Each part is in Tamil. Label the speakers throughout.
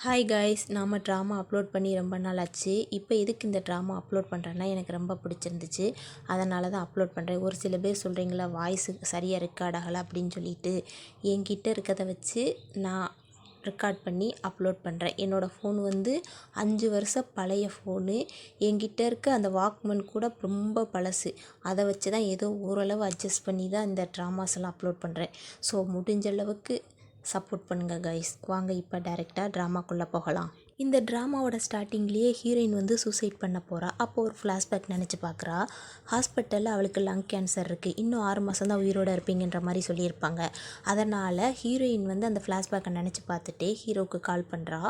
Speaker 1: ஹாய் காய்ஸ், நாம் ட்ராமா அப்லோட் பண்ணி ரொம்ப நாள் ஆச்சு. இப்போ எதுக்கு இந்த ட்ராமா அப்லோட் பண்ணுறேன்னா, எனக்கு ரொம்ப பிடிச்சிருந்துச்சு. அதனால தான் அப்லோட் பண்ணுறேன். ஒரு சில பேர் சொல்கிறீங்களா வாய்ஸு சரியாக ரெக்கார்ட் ஆகலை அப்படின்னு சொல்லிட்டு, என்கிட்ட இருக்கிறத வச்சு நான் ரெக்கார்ட் பண்ணி அப்லோட் பண்ணுறேன். என்னோடய ஃபோன் வந்து 5 வருஷம் பழைய ஃபோனு. என்கிட்ட இருக்க அந்த வாக்மேன் கூட ரொம்ப பழசு. அதை வச்சு தான் ஏதோ ஓரளவு அட்ஜஸ்ட் பண்ணி தான் இந்த ட்ராமாஸ் எல்லாம் அப்லோட் பண்ணுறேன். ஸோ முடிஞ்ச அளவுக்கு சப்போர்ட் பண்ணுங்கள் கைஸ். வாங்க இப்போ டைரெக்டாக ட்ராமாக்குள்ளே போகலாம். இந்த ட்ராமாவோட ஸ்டார்டிங்லேயே ஹீரோயின் வந்து சூசைட் பண்ண போகிறா. அப்போ ஒரு ஃப்ளாஷ்பேக் நினச்சி பார்க்குறா. ஹாஸ்பிட்டலில் அவளுக்கு லங் கேன்சர் இருக்குது, இன்னும் 6 மாதம் தான் உயிரோடு இருப்பீங்கன்ற மாதிரி சொல்லியிருப்பாங்க. அதனால் ஹீரோயின் வந்து அந்த ஃப்ளாஷ்பேக்கை நினச்சி பார்த்துட்டே ஹீரோவுக்கு கால் பண்ணுறா.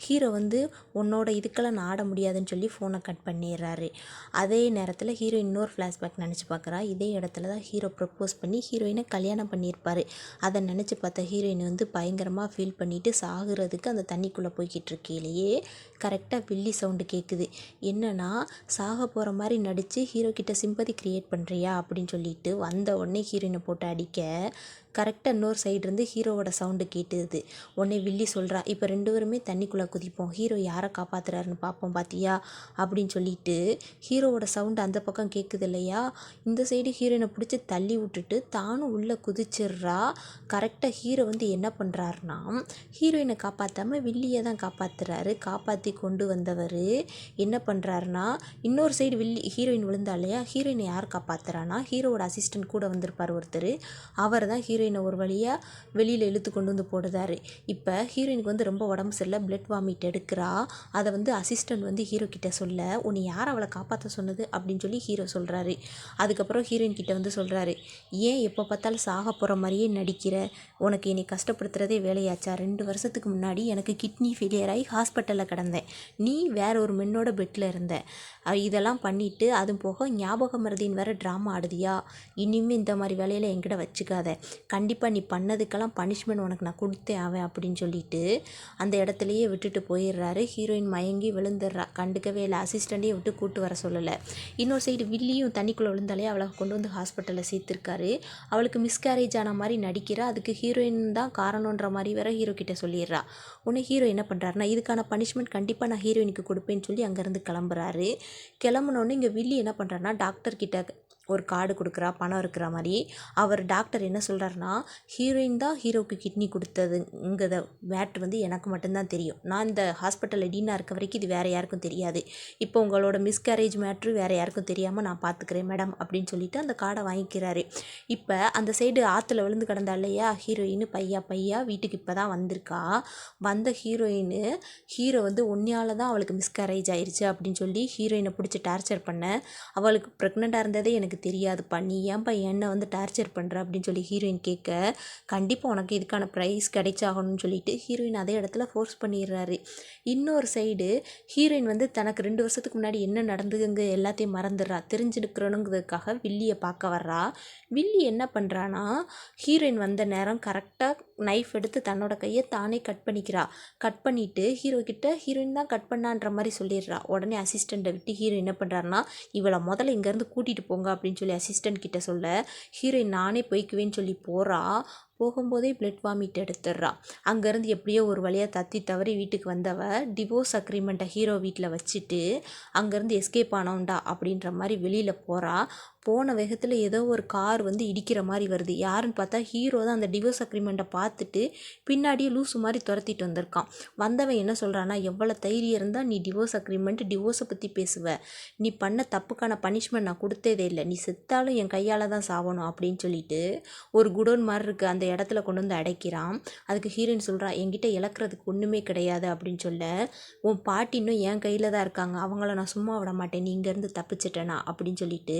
Speaker 1: ஹீரோ வந்து உன்னோட இதுக்கெல்லாம் நான் ஆட முடியாதுன்னு சொல்லி ஃபோனை கட் பண்ணிடுறாரு. அதே நேரத்தில் ஹீரோயின் இன்னொரு ஃப்ளாஷ்பேக் நினச்சி பார்க்குறா. இதே இடத்துல தான் ஹீரோ ப்ரப்போஸ் பண்ணி ஹீரோயினை கல்யாணம் பண்ணியிருப்பார். அதை நினச்சி பார்த்த ஹீரோயின் வந்து பயங்கரமாக ஃபீல் பண்ணிவிட்டு சாகுறதுக்கு அந்த தண்ணிக்குள்ளே போய்கிட்டு இருக்கையிலே கரெக்டாக வில்லி சவுண்டு கேட்குது. என்னன்னா, சாக போகிற மாதிரி நடித்து ஹீரோ கிட்ட சிம்பதி க்ரியேட் பண்ணுறியா அப்படின்னு சொல்லிட்டு வந்த உடனே ஹீரோயினை போட்டு அடிக்க, கரெக்டாக இன்னொரு சைடு இருந்து ஹீரோவோட சவுண்டு கேட்டுது. உடனே வில்லி சொல்கிறா, இப்போ 2 பேருமே தண்ணிக்குள்ளே குதிப்போம், ஹீரோ யாரை காப்பாற்றுறாருன்னு பார்ப்போம் பார்த்தியா அப்படின்னு சொல்லிட்டு ஹீரோவோட சவுண்டு அந்த பக்கம் கேட்குது இல்லையா. இந்த சைடு ஹீரோயினை பிடிச்சி தள்ளி விட்டுட்டு தானும் உள்ளே குதிச்சிட்றா. கரெக்டாக ஹீரோ வந்து என்ன பண்ணுறாருனா, ஹீரோயினை காப்பாற்றாமல் வில்லியை தான் காப்பாற்றுறாரு. காப்பாற்றி கொண்டு வந்தவர் என்ன பண்ணுறாருனா, இன்னொரு சைடு ஹீரோயின் விழுந்தா இல்லையா, ஹீரோயினை யார் காப்பாற்றுறானா, ஹீரோவோட அசிஸ்டன்ட் கூட வந்திருப்பார் ஒருத்தர். அவர் தான் ஹீரோயினை ஒரு வழியாக வெளியில் இழுத்து கொண்டு வந்து போடுதாரு. இப்போ ஹீரோயினுக்கு வந்து ரொம்ப உடம்பு சரியில்லை, பிளட் வாமிட் எடுக்கிறா. அதை வந்து அசிஸ்டன்ட் வந்து ஹீரோ கிட்ட சொல்ல, உன்னை யார் அவளை காப்பாற்ற சொன்னது அப்படின்னு சொல்லி ஹீரோ சொல்கிறாரு. அதுக்கப்புறம் ஹீரோயின் கிட்ட வந்து சொல்கிறாரு, ஏன் எப்போ பார்த்தாலும் சாக போகிற மாதிரியே நடிக்கிற, உனக்கு என்னை கஷ்டப்படுத்துகிறதே வேலையாச்சா. 2 வருஷத்துக்கு முன்னாடி எனக்கு கிட்னி ஃபெயிலியர் ஆகி ஹாஸ்பிட்டலில் கிடந்தேன், நீ வேற ஒரு மென்னோட பெட்டில் இருந்த, இதெல்லாம் பண்ணிவிட்டு அதுவும் போக ஞாபக மறதின்னு வேறு ட்ராமா ஆடுதியா. இனிமேல் இந்த மாதிரி வேலையில் என்கிட்ட வச்சுக்காத, கண்டிப்பாக நீ பண்ணதுக்கெல்லாம் பனிஷ்மெண்ட் உனக்கு நான் கொடுத்தே ஆவேன் அப்படின்னு சொல்லிட்டு அந்த இடத்துலையே விட்டுட்டு போயிடுறாரு. ஹீரோயின் மயங்கி விழுந்துடுறா. கண்டுக்கவே இல்லை, அசிஸ்டண்ட்டையும் விட்டு கூட்டு வர சொல்லலை. இன்னொரு சைடு வில்லியும் தண்ணிக்குள்ளே விழுந்தாலே அவளை கொண்டு வந்து ஹாஸ்பிட்டலில் சேர்த்துருக்காரு. அவளுக்கு மிஸ்கேரேஜ் ஆன மாதிரி நடிக்கிறா. அதுக்கு ஹீரோயின் தான் காரணன்ற மாதிரி வேற ஹீரோ கிட்ட சொல்லிடுறா. உடனே ஹீரோ என்ன பண்ணுறாருனா, இதுக்கான பனிஷ்மெண்ட் கண்டிப்பாக நான் ஹீரோயினுக்கு கொடுப்பேன்னு சொல்லி அங்கேருந்து கிளம்புறாரு. கிளம்புனோடனே இங்கே வில்லி என்ன பண்ணுறாருனா, டாக்டர் கிட்ட ஒரு கார்டு கொடுக்குறா, பணம் இருக்கிற மாதிரி. அவர் டாக்டர் என்ன சொல்கிறாருனா, ஹீரோயின் தான் ஹீரோவுக்கு கிட்னி கொடுத்ததுங்கிறத மேட்ரு வந்து எனக்கு மட்டும்தான் தெரியும், நான் இந்த ஹாஸ்பிட்டலில் டீனாக இருக்க வரைக்கும் இது வேறு யாருக்கும் தெரியாது, இப்போ உங்களோட மிஸ்கேரேஜ் மேட்ரு வேறு யாருக்கும் தெரியாமல் நான் பார்த்துக்கிறேன் மேடம் அப்படின்னு சொல்லிட்டு அந்த கார்டை வாங்கிக்கிறாரு. இப்போ அந்த சைடு ஆற்றுல விழுந்து கிடந்தா இல்லையா ஹீரோயின், பையா வீட்டுக்கு இப்போ தான் வந்திருக்கா. வந்த ஹீரோ வந்து உன்னையால் தான் அவளுக்கு மிஸ்கேரேஜ் ஆயிடுச்சு அப்படின்னு சொல்லி ஹீரோயினை பிடிச்சி டார்ச்சர் பண்ண, அவளுக்கு ப்ரெக்னெண்ட்டாக இருந்ததே எனக்கு தெரியாதுப்பா, நீ ஏன்பா என்னை வந்து டார்ச்சர் பண்ணுற அப்படின்னு சொல்லி ஹீரோயின் கேட்க, கண்டிப்பாக உனக்கு இதுக்கான ப்ரைஸ் கிடைச்சாகணும்னு சொல்லிட்டு ஹீரோயின் அதே இடத்துல ஃபோர்ஸ் பண்ணிடுறாரு. இன்னொரு சைடு ஹீரோயின் வந்து தனக்கு 2 வருஷத்துக்கு முன்னாடி என்ன நடந்ததுங்க எல்லாத்தையும் மறந்துடுறா. தெரிஞ்சுக்கணுங்கிறதுக்காக வில்லியை பார்க்க வர்றா. வில்லி என்ன பண்ணுறான்னா, ஹீரோயின் வந்த நேரம் கரெக்டாக நைஃப் எடுத்து தன்னோட கையை தானே கட் பண்ணிக்கிறா. கட் பண்ணிவிட்டு ஹீரோ கிட்ட ஹீரோயின் தான் கட் பண்ணான்ற மாதிரி சொல்லிடுறா. உடனே அசிஸ்டண்ட்டை விட்டு ஹீரோ என்ன பண்ணுறாருனா, இவளை முதல்ல இங்கேருந்து கூட்டிகிட்டு போங்க அப்படின்னு சொல்லி அசிஸ்டண்ட் கிட்ட சொல்ல, ஹீரோயின் நானே போய்க்குவேன்னு சொல்லி போகிறா. போகும்போதே பிளட் வாமிட் எடுத்துடுறா. அங்கேருந்து எப்படியோ ஒரு வழியாக தத்தி தவறி வீட்டுக்கு வந்தவ டிவோர்ஸ் அக்ரிமெண்ட்டை ஹீரோ வீட்டில் வச்சுட்டு அங்கேருந்து எஸ்கேப் ஆனோண்டா அப்படின்ற மாதிரி வெளியில் போகிறா. போன வேகத்தில் ஏதோ ஒரு கார் வந்து இடிக்கிற மாதிரி வருது. யாருன்னு பார்த்தா ஹீரோ தான் அந்த டிவோர்ஸ் அக்ரிமெண்ட்டை பார்த்துட்டு பின்னாடியே லூசு மாதிரி துரத்திட்டு வந்திருக்கான். வந்தவன் என்ன சொல்கிறான்னா, எவ்வளோ தைரியம் இருந்தால் நீ டிவோர்ஸை பற்றி பேசுவ, நீ பண்ண தப்புக்கான பனிஷ்மெண்ட் நான் கொடுத்ததே இல்லை, நீ செத்தாலும் என் கையால் தான் சாவணும் அப்படின்னு சொல்லிட்டு ஒரு குடோன் மாதிரி இருக்குது அந்த இடத்துல கொண்டு வந்து அடைக்கிறான். அதுக்கு ஹீரோயின் சொல்கிறா, என்கிட்ட இழக்கிறதுக்கு ஒன்றுமே கிடையாது அப்படின்னு சொல்ல, உன் பாட்டி இன்னும் என் கையில் தான் இருக்காங்க, அவங்கள நான் சும்மா விட மாட்டேன், நீ இங்கேருந்து தப்பிச்சிட்டேனா அப்படின்னு சொல்லிட்டு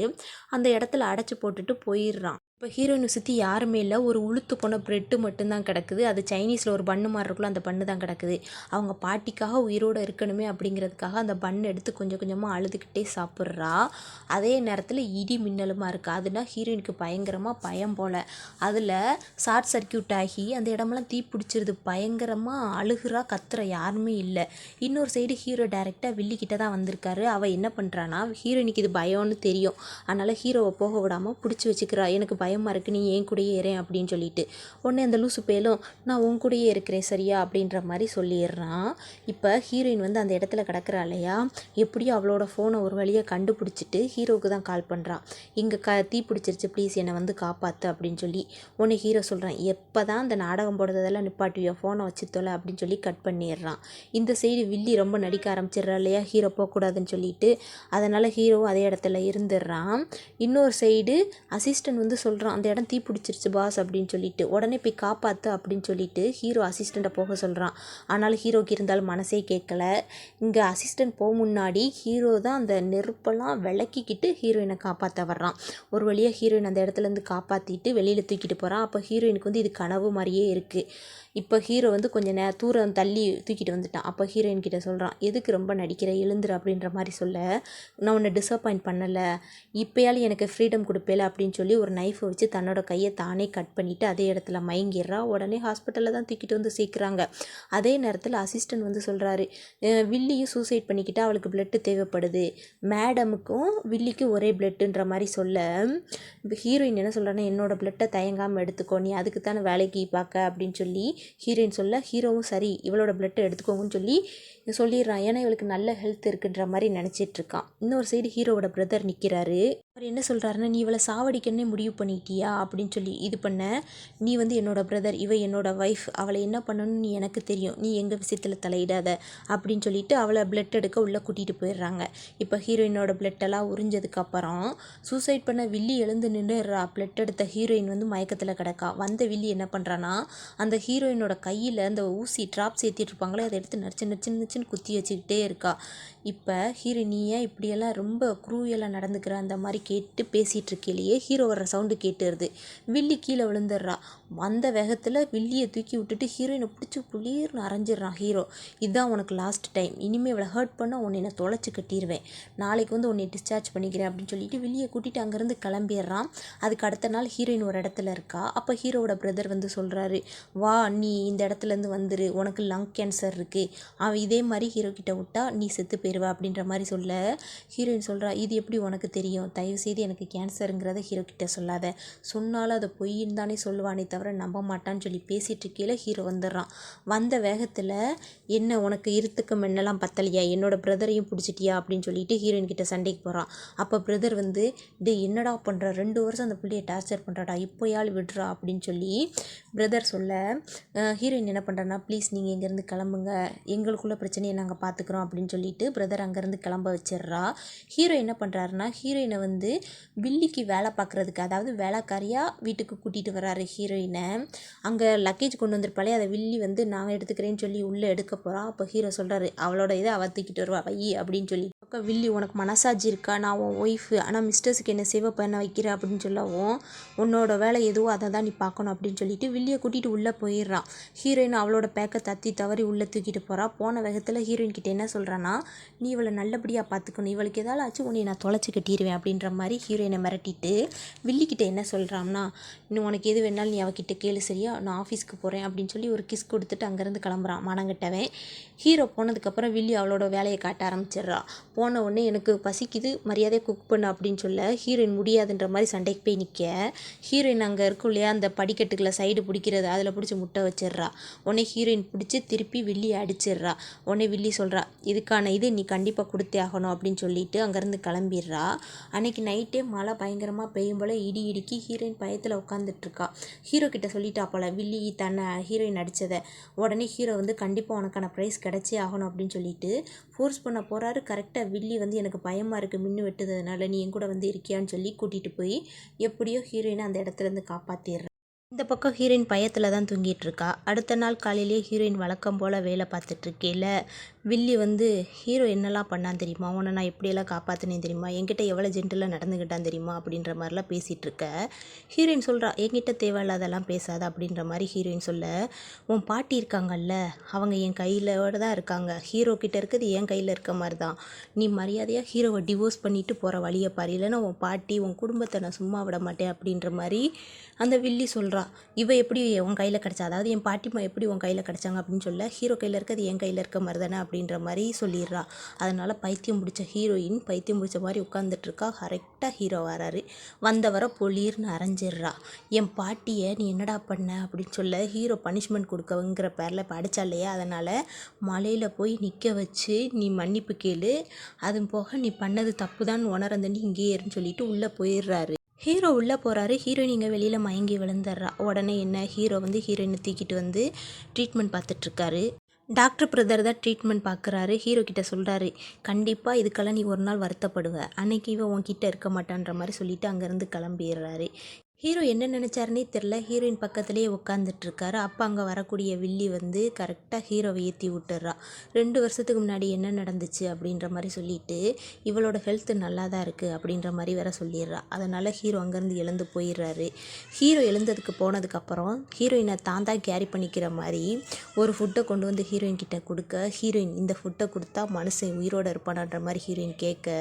Speaker 1: அந்த இடத்துல அடைச்சி போட்டுட்டு போயிடுறான். இப்போ ஹீரோயினை சுற்றி யாருமே இல்லை, ஒரு உளுத்து போன ப்ரெட்டு மட்டும்தான் கிடக்குது. அது சைனீஸில் ஒரு பன்னு மாதிரி இருக்குள்ள அந்த பன்னு தான் கிடக்குது. அவங்க பாட்டிக்காக உயிரோடு இருக்கணுமே அப்படிங்கிறதுக்காக அந்த பன்னு எடுத்து கொஞ்சம் கொஞ்சமாக அழுதுகிட்டே சாப்பிட்றா. அதே நேரத்தில் இடி மின்னலுமா இருக்குது. அதுனா ஹீரோயினுக்கு பயங்கரமாக பயம் போல். அதில் ஷார்ட் சர்க்கியூட் ஆகி அந்த இடமெல்லாம் தீ பிடிச்சிருது. பயங்கரமாக அழுகிறா, கத்துற, யாருமே இல்லை. இன்னொரு சைடு ஹீரோ டைரெக்டாக வில்லிக்கிட்ட தான் வந்திருக்காரு. அவள் என்ன பண்ணுறான்னா, ஹீரோயினுக்கு இது பயம்னு தெரியும், அதனால் ஹீரோவை போக விடாமல் பிடிச்சி வச்சுக்கிறா. எனக்கு பயம் பயமாக இருக்குது, நீ என் கூடயே ஏறேன் அப்படின்னு சொல்லிட்டு. உடனே அந்த லூசு பேலும் நான் உன் கூடயே இருக்கிறேன் சரியா அப்படின்ற மாதிரி சொல்லிடுறான். இப்போ ஹீரோயின் வந்து அந்த இடத்துல கிடக்குறா இல்லையா, எப்படியோ அவளோட ஃபோனை ஒரு வழியாக கண்டுபிடிச்சிட்டு ஹீரோவுக்கு தான் கால் பண்ணுறான். இங்கே தீ பிடிச்சிருச்சு, ப்ளீஸ் என்னை வந்து காப்பாற்று அப்படின்னு சொல்லி. உடனே ஹீரோ சொல்கிறான், எப்போ தான் அந்த நாடகம் போடுறதெல்லாம் நிப்பாட்டுவியோ, ஃபோனை வச்சு தொலை அப்படின்னு சொல்லி கட் பண்ணிடுறான். இந்த சைடு வில்லி ரொம்ப நடிக்க ஆரம்பிச்சிடுறா இல்லையா, ஹீரோ போகக்கூடாதுன்னு சொல்லிட்டு. அதனால் ஹீரோவும் அதே இடத்துல இருந்துடுறான். இன்னொரு சைடு அசிஸ்டன்ட் வந்து சொல்கிறான், அந்த இடம் தீ பிடிச்சிருச்சு பாஸ் அப்படின்னு சொல்லிட்டு. உடனே போய் காப்பாற்று அப்படின்னு சொல்லிட்டு ஹீரோ அசிஸ்டண்ட்டை போக சொல்கிறான். ஆனாலும் ஹீரோக்கு இருந்தாலும் மனசே கேட்கல. இங்கே அசிஸ்டன்ட் போக முன்னாடி ஹீரோ தான் அந்த நெருப்பெல்லாம் விளக்கிக்கிட்டு ஹீரோயினை காப்பாற்ற வர்றான். ஒரு வழியாக ஹீரோயின் அந்த இடத்துலேருந்து காப்பாற்றிட்டு வெளியில் தூக்கிட்டு போகிறான். அப்போ ஹீரோயினுக்கு வந்து இது கனவு மாதிரியே இருக்குது. இப்போ ஹீரோ வந்து கொஞ்சம் தூரம் தள்ளி தூக்கிட்டு வந்துட்டான். அப்போ ஹீரோயின் கிட்ட சொல்கிறான், எதுக்கு ரொம்ப நடிக்கிற, எழுந்துரு அப்படின்ற மாதிரி சொல்ல, நான் உன்னை டிசப்பாயிண்ட் பண்ணலை, இப்போயாலும் எனக்கு ஃப்ரீடம் கொடுப்பேல அப்படின்னு சொல்லி ஒரு நைஃபை வச்சு தன்னோட கையை தானே கட் பண்ணிவிட்டு அதே இடத்துல மயங்கிடுறா. உடனே ஹாஸ்பிட்டலில் தான் தூக்கிட்டு வந்து சேர்க்குறாங்க. அதே நேரத்தில் அசிஸ்டன்ட் வந்து சொல்கிறாரு, வில்லியும் சூசைட் பண்ணிக்கிட்டு அவளுக்கு பிளட்டு தேவைப்படுது, மேடமுக்கும் வில்லிக்கும் ஒரே பிளட்டுன்ற மாதிரி சொல்ல, ஹீரோயின் என்ன சொல்கிறான்னா, என்னோட பிளட்டை தயங்காமல் எடுத்துக்கோ, நீ அதுக்கு தானே வேலைக்கு பார்க்க அப்படின்னு சொல்லி ஹீரோயின் சொல்ல, ஹீரோவும் சரி இவளோட பிளட்டை எடுத்துக்கோங்கன்னு சொல்லி சொல்லிடுறான். ஏன்னா இவளுக்கு நல்ல ஹெல்த் இருக்குன்ற மாதிரி நினச்சிட்டு இருக்கான். இன்னொரு சைடு ஹீரோவோட பிரதர் நிற்கிறாரு. அவர் என்ன சொல்கிறாருன்னா, நீ இவளை சாவடிக்கன்னே முடிவு பண்ணிட்டியா அப்படின்னு சொல்லி இது பண்ண, நீ வந்து என்னோட பிரதர், இவ என்னோட ஒய்ஃப், அவளை என்ன பண்ணணும்னு நீ எனக்கு தெரியும், நீ எங்கள் விஷயத்தில் தலையிடாத அப்படின்னு சொல்லிட்டு அவளை பிளட் எடுக்க உள்ளே கூட்டிகிட்டு போயிடுறாங்க. இப்போ ஹீரோயினோட பிளட்டெல்லாம் உறிஞ்சதுக்கப்புறம் சூசைட் பண்ண வில்லி எழுந்து நின்றுடுறா. பிளட் எடுத்த ஹீரோயின் வந்து மயக்கத்தில் கிடக்கா. வந்த வில்லி என்ன பண்ணுறான்னா, அந்த ஹீரோயினோட கையில் அந்த ஊசி ட்ராப்ஸ் ஏற்றிட்டு இருப்பாங்களே, அதை எடுத்து நடிச்சு நடிச்சு நடிச்சுன்னு குத்தி வச்சுக்கிட்டே இருக்கா. இப்போ ஹீரோயின், நீ ஏன் இப்படியெல்லாம் ரொம்ப க்ரூயலாக நடந்துக்கிற அந்த மாதிரி கேட்டு பேசிகிட்டு இருக்கையிலேயே ஹீரோ வர்ற சவுண்டு கேட்டுருது. வில்லி கீழே விழுந்துடுறா. வந்த வேகத்தில் வில்லியை தூக்கி விட்டுட்டு ஹீரோயினை பிடிச்சி புளிர்னு அரைஞ்சிடுறான் ஹீரோ. இதுதான் உனக்கு லாஸ்ட் டைம், இனிமேல் இவளை ஹர்ட் பண்ண உன்னை நான் தொலைச்சி கட்டிடுவேன், நாளைக்கு வந்து உன்னை டிஸ்சார்ஜ் பண்ணிக்கிறேன் அப்படின்னு சொல்லிட்டு வில்லியை கூட்டிகிட்டு அங்கேருந்து கிளம்பிடுறான். அதுக்கு அடுத்த நாள் ஹீரோயின் ஒரு இடத்துல இருக்கா. அப்போ ஹீரோவோட பிரதர் வந்து சொல்கிறாரு, வா நீ இந்த இடத்துலேருந்து வந்துரு, உனக்கு லங் கேன்சர் இருக்குது, அவன் இதே மாதிரி ஹீரோ கிட்ட விட்டா நீ செத்து போயிடுவா அப்படின்ற மாதிரி சொல்ல, ஹீரோயின் சொல்கிறா, இது எப்படி உனக்கு தெரியும், தயவுசெய்து எனக்கு கேன்சருங்கிறத ஹீரோ கிட்ட சொல்லாத, சொன்னாலும் அதை பொய்ன்னு தானே சொல்லுவானே தவிர நம்ப மாட்டான்னு சொல்லி பேசிகிட்டு இருக்கையில் ஹீரோ வந்துடுறான். வந்த வேகத்தில், என்ன உனக்கு இருத்துக்கு மென்னெல்லாம் பத்தலையா, என்னோட பிரதரையும் பிடிச்சிட்டியா அப்படின்னு சொல்லிட்டு ஹீரோயின் கிட்ட சண்டைக்கு போகிறான். அப்போ பிரதர் வந்து, டே என்னடா பண்ணுற, 2 வருஷம் அந்த பிள்ளையை டார்ச்சர் பண்ணுறாடா, இப்போ யாழ் விடுறா அப்படின்னு சொல்லி பிரதர் சொல்ல, ஹீரோயின் என்ன பண்ணுறான்னா, ப்ளீஸ் நீங்கள் இங்கேருந்து கிளம்புங்க, எங்களுக்குள்ள பிரச்சனையை நாங்கள் பார்த்துக்குறோம் அப்படின்னு சொல்லிட்டு பிரதர் அங்கேருந்து கிளம்ப வச்சிடுறா. ஹீரோ என்ன பண்ணுறாருன்னா, ஹீரோயினை வந்து வில்லிக்கு வேலை பார்க்குறதுக்கு, அதாவது வேலைக்காரியாக வீட்டுக்கு கூட்டிகிட்டு வர்றாரு ஹீரோயினை. அங்கே லக்கேஜ் கொண்டு வந்திருப்பாளே, அதை வில்லி வந்து நான் எடுத்துக்கிறேன்னு சொல்லி உள்ளே எடுக்க போகிறான். அப்போ ஹீரோ சொல்கிறாரு, அவளோட இதை அவ தூக்கிட்டு வருவா வை அப்படின்னு சொல்லி. பக்கம் வில்லி, உனக்கு மனசாட்சி இருக்கா, நான் உன் ஒய்ஃபு, ஆனால் மிஸ்டர்ஸுக்கு என்ன சேவை பண்ண வைக்கிற அப்படின்னு சொல்லவும், உன்னோட வேலை எதுவோ அதை தான் நீ பார்க்கணும் அப்படின்னு சொல்லிட்டு வில்லியை கூட்டிகிட்டு உள்ளே போயிடுறான். ஹீரோயின் அவளோட பேக்கை தத்தி தவறி உள்ளே தூக்கிட்டு போகிறா. போன வேகத்தில் ஹீரோயின் கிட்ட என்ன சொல்கிறான்னா, நீ இவளை நல்லபடியாக பார்த்துக்கணும், இவளுக்கு ஏதாவது ஆச்சு உன்னை நான் தொலைச்சி கட்டிடுவேன் அப்படின்ற மாதிரி ஹீரோயினை மிரட்டிட்டு வில்லிக்கிட்ட என்ன சொல்கிறான்னா, இன்னும் உனக்கு எது வேணாலும் நீ அவகிட்ட கேளு சரியா, நான் ஆஃபீஸ்க்கு போகிறேன் அப்படின்னு சொல்லி ஒரு கிஸ் கொடுத்துட்டு அங்கேருந்து கிளம்புறான் மனங்கிட்டவன். ஹீரோ போனதுக்கப்புறம் வில்லி அவளோட வேலையை காட்ட ஆரம்பிச்சிடுறா. போன உடனே எனக்கு பசிக்குது, மரியாதையை குக் பண்ணு அப்படின்னு சொல்ல, ஹீரோயின் முடியாதுன்ற மாதிரி சண்டைக்கு போய் நிற்க, ஹீரோயின் அங்கே இருக்கும் இல்லையா அந்த படிக்கட்டுகளை சைடு பிடிக்கிறது, அதில் பிடிச்சி முட்டை வச்சிடுறா. உடனே ஹீரோயின் பிடிச்சி திருப்பி வில்லியை அடிச்சிடுறா. உடனே வில்லி சொல்கிறா, இதுக்கான இது நீ கண்டிப்பாக கொடுத்தே ஆகணும் அப்படின்னு சொல்லிட்டு அங்கேருந்து கிளம்பிடுறா. அன்னைக்கு நைட்டே மழை பயங்கரமாக பெய்யும் போல் இடி இடிக்கி ஹீரோயின் பயத்தில் உட்காந்துட்ருக்கா. ஹீரோ கிட்ட சொல்லிட்டா போல வில்லி தன்னை ஹீரோயின் அடித்ததை. உடனே ஹீரோ வந்து கண்டிப்பாக உனக்கான ப்ரைஸ் கிடைச்சே ஆகணும் அப்படின்னு சொல்லிட்டு ஃபோர்ஸ் பண்ண போகிறாரு. கரெக்டாக வில்லி வந்து எனக்கு பயமாக இருக்குது மின்னு வெட்டுறதுனால, நீ என் கூட வந்து இருக்கியான்னு சொல்லி கூட்டிகிட்டு போய் எப்படியோ ஹீரோயினை அந்த இடத்துலேருந்து காப்பாற்றிடுறா. இந்த பக்கம் ஹீரோயின் பயத்தில் தான் தூங்கிட்டு இருக்கா. அடுத்த நாள் காலையிலேயே ஹீரோயின் வழக்கம் போல் வேலை பார்த்துட்ருக்கேல, வில்லி வந்து, ஹீரோ என்னெல்லாம் பண்ணான் தெரியுமா, உன்னை நான் எப்படியெல்லாம் காப்பாற்றினேன் தெரியுமா, என்கிட்ட எவ்வளோ ஜென்டிலாக நடந்துக்கிட்டான் தெரியுமா அப்படின்ற மாதிரிலாம் பேசிகிட்டு இருக்க. ஹீரோயின் சொல்கிறா, என்கிட்ட தேவையில்லாதெல்லாம் பேசாத அப்படின்ற மாதிரி ஹீரோயின் சொல்ல, உன் பாட்டி இருக்காங்கல்ல, அவங்க என் கையிலோட தான் இருக்காங்க, ஹீரோ கிட்ட இருக்கிறது என் கையில் இருக்க மாதிரி தான், நீ மரியாதையாக ஹீரோவை டிவோர்ஸ் பண்ணிவிட்டு போகிற வழியை பாரு, இல்லைன்னா உன் பாட்டி உன் குடும்பத்தை நான் சும்மா விட மாட்டேன் அப்படின்ற மாதிரி அந்த வில்லி சொல்கிறா. இவ எப்படி உன் கையில் கிடச்சா, அதாவது என் பாட்டிமா எப்படி உன் கையில் கிடச்சாங்க அப்படின்னு சொல்ல, ஹீரோ கையில் இருக்கிறது என் கையில் இருக்க மாதிரி தானே அப்படி அப்படின்ற மாதிரி சொல்லிடுறா. அதனால் பைத்தியம் பிடிச்ச ஹீரோயின் பைத்தியம் பிடிச்ச மாதிரி உட்காந்துட்ருக்கா. கரெக்டாக ஹீரோ வராரு. வந்தவரை பொலிர்னு அரைஞ்சிடுறா. என் பாட்டியை நீ என்னடா பண்ண அப்படின்னு சொல்ல ஹீரோ பனிஷ்மெண்ட் கொடுக்கங்கிற பேரில் இப்போ அடித்தா இல்லையா, அதனால் மலையில் போய் நிற்க வச்சு நீ மன்னிப்பு கேளு, அது போக நீ பண்ணது தப்பு தான் உணர்ந்தேன்னு இங்கேயே இருன்னு சொல்லிட்டு உள்ளே போயிடுறாரு. ஹீரோ உள்ளே போகிறாரு. ஹீரோயின் இங்கே வெளியில் மயங்கி விழுந்துடுறா. உடனே என்ன, ஹீரோ வந்து ஹீரோயினை தூக்கிட்டு வந்து ட்ரீட்மெண்ட் பார்த்துட்ருக்காரு. டாக்டர் பிரதர் தான் ட்ரீட்மெண்ட் பார்க்குறாரு. ஹீரோ கிட்ட சொல்கிறாரு, கண்டிப்பாக இதுக்கெல்லாம் நீ ஒரு நாள் வருத்தப்படுவ, அன்னைக்கு இவன் உன்கிட்ட இருக்க மாட்டான்ற மாதிரி சொல்லிட்டு அங்கேருந்து கிளம்பிடுறாரு. ஹீரோ என்ன நினச்சாருனே தெரில. ஹீரோயின் பக்கத்துலேயே உட்காந்துட்ருக்காரு. அப்போ அங்கே வரக்கூடிய வில்லி வந்து கரெக்டாக ஹீரோவை ஏற்றி விட்டுறா. 2 வருஷத்துக்கு முன்னாடி என்ன நடந்துச்சு அப்படின்ற மாதிரி சொல்லிட்டு இவளோட ஹெல்த்து நல்லா தான் இருக்குது அப்படின்ற மாதிரி வேற சொல்லிடுறா. அதனால் ஹீரோ அங்கேருந்து எழுந்து போயிடுறாரு. ஹீரோ எழுந்ததுக்கு போனதுக்கப்புறம் ஹீரோயினை தான் கேரி பண்ணிக்கிற மாதிரி ஒரு ஃபுட்டை கொண்டு வந்து ஹீரோயின் கிட்ட கொடுக்க, ஹீரோயின் இந்த ஃபுட்டை கொடுத்தா மனுஷன் உயிரோடு இருப்பானான்ற மாதிரி ஹீரோயின் கேட்க,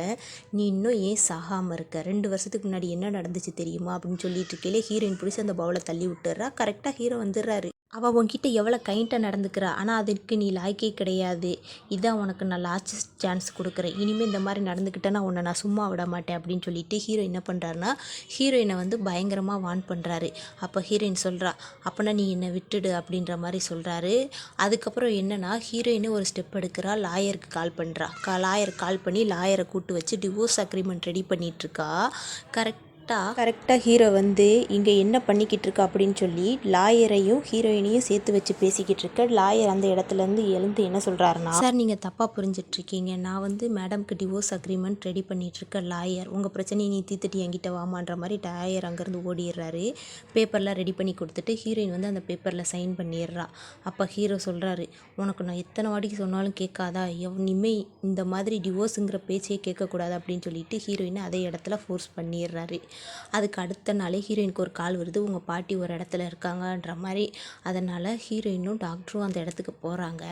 Speaker 1: நீ இன்னும் ஏன் சாகாமல் இருக்க, 2 வருஷத்துக்கு முன்னாடி என்ன நடந்துச்சு தெரியுமா அப்படின்னு சொல்லிட்டு இருக்கையிலே ஹீரோயின் பிடிச்சி அந்த பவுலை தள்ளி விட்டுறா. கரெக்டாக ஹீரோ வந்துடுறாரு. அவள் உன்கிட்ட எவ்வளோ கைண்டாக நடந்துக்கிறா, ஆனால் அதுக்கு நீ லாய்க்கே கிடையாது, இதான் உனக்கு நான் லாஸ்ட் சான்ஸ் கொடுக்குறேன், இனிமேல் இந்த மாதிரி நடந்துக்கிட்டேன்னா உன்னை நான் சும்மா விட மாட்டேன் அப்படின்னு சொல்லிட்டு ஹீரோ என்ன பண்ணுறாருனா ஹீரோயினை வந்து பயங்கரமாக வார்ன் பண்ணுறாரு. அப்போ ஹீரோயின் சொல்கிறா, அப்போனா நீ என்னை விட்டுடு அப்படின்ற மாதிரி சொல்கிறாரு. அதுக்கப்புறம் என்னென்னா ஹீரோயினே ஒரு ஸ்டெப் எடுக்கிறா. லாயருக்கு கால் பண்ணுறா. லாயர் கால் பண்ணி லாயரை கூட்டு வச்சு டிவோர்ஸ் அக்ரிமெண்ட் ரெடி பண்ணிகிட்ருக்கா. கரெக்டாக ஹீரோ வந்து இங்கே என்ன பண்ணிக்கிட்டு இருக்கா அப்படின்னு சொல்லி லாயரையும் ஹீரோயினையும் சேர்த்து வச்சு பேசிக்கிட்டு இருக்க. லாயர் அந்த இடத்துலேருந்து எழுந்து என்ன சொல்கிறாருன்னா, சார் நீங்கள் தப்பாக புரிஞ்சிட்ருக்கீங்க, நான் வந்து மேடம்க்கு டிவோர்ஸ் அக்ரிமெண்ட் ரெடி பண்ணிகிட்ருக்க லாயர், உங்கள் பிரச்சனையை நீ தீர்த்துட்டு என்கிட்ட வாமான்ற மாதிரி லாயர் அங்கேருந்து ஓடிடுறாரு. பேப்பர்லாம் ரெடி பண்ணி கொடுத்துட்டு ஹீரோயின் வந்து அந்த பேப்பரில் சைன் பண்ணிடுறா. அப்போ ஹீரோ சொல்கிறாரு, உனக்கு நான் எத்தனை வாட்டிக்கு சொன்னாலும் கேட்காதா, இனிமே இந்த மாதிரி டிவோர்ஸுங்கிற பேச்சையே கேட்கக்கூடாது அப்படின்னு சொல்லிட்டு ஹீரோயினை அதே இடத்துல ஃபோர்ஸ் பண்ணிடுறாரு. அதுக்கு அடுத்த நாளே ஹீரோயினுக்கு ஒரு கால் வருது, உங்கள் பாட்டி ஒரு இடத்துல இருக்காங்கன்ற மாதிரி. அதனால் ஹீரோயினும் டாக்டரும் அந்த இடத்துக்கு போகிறாங்க.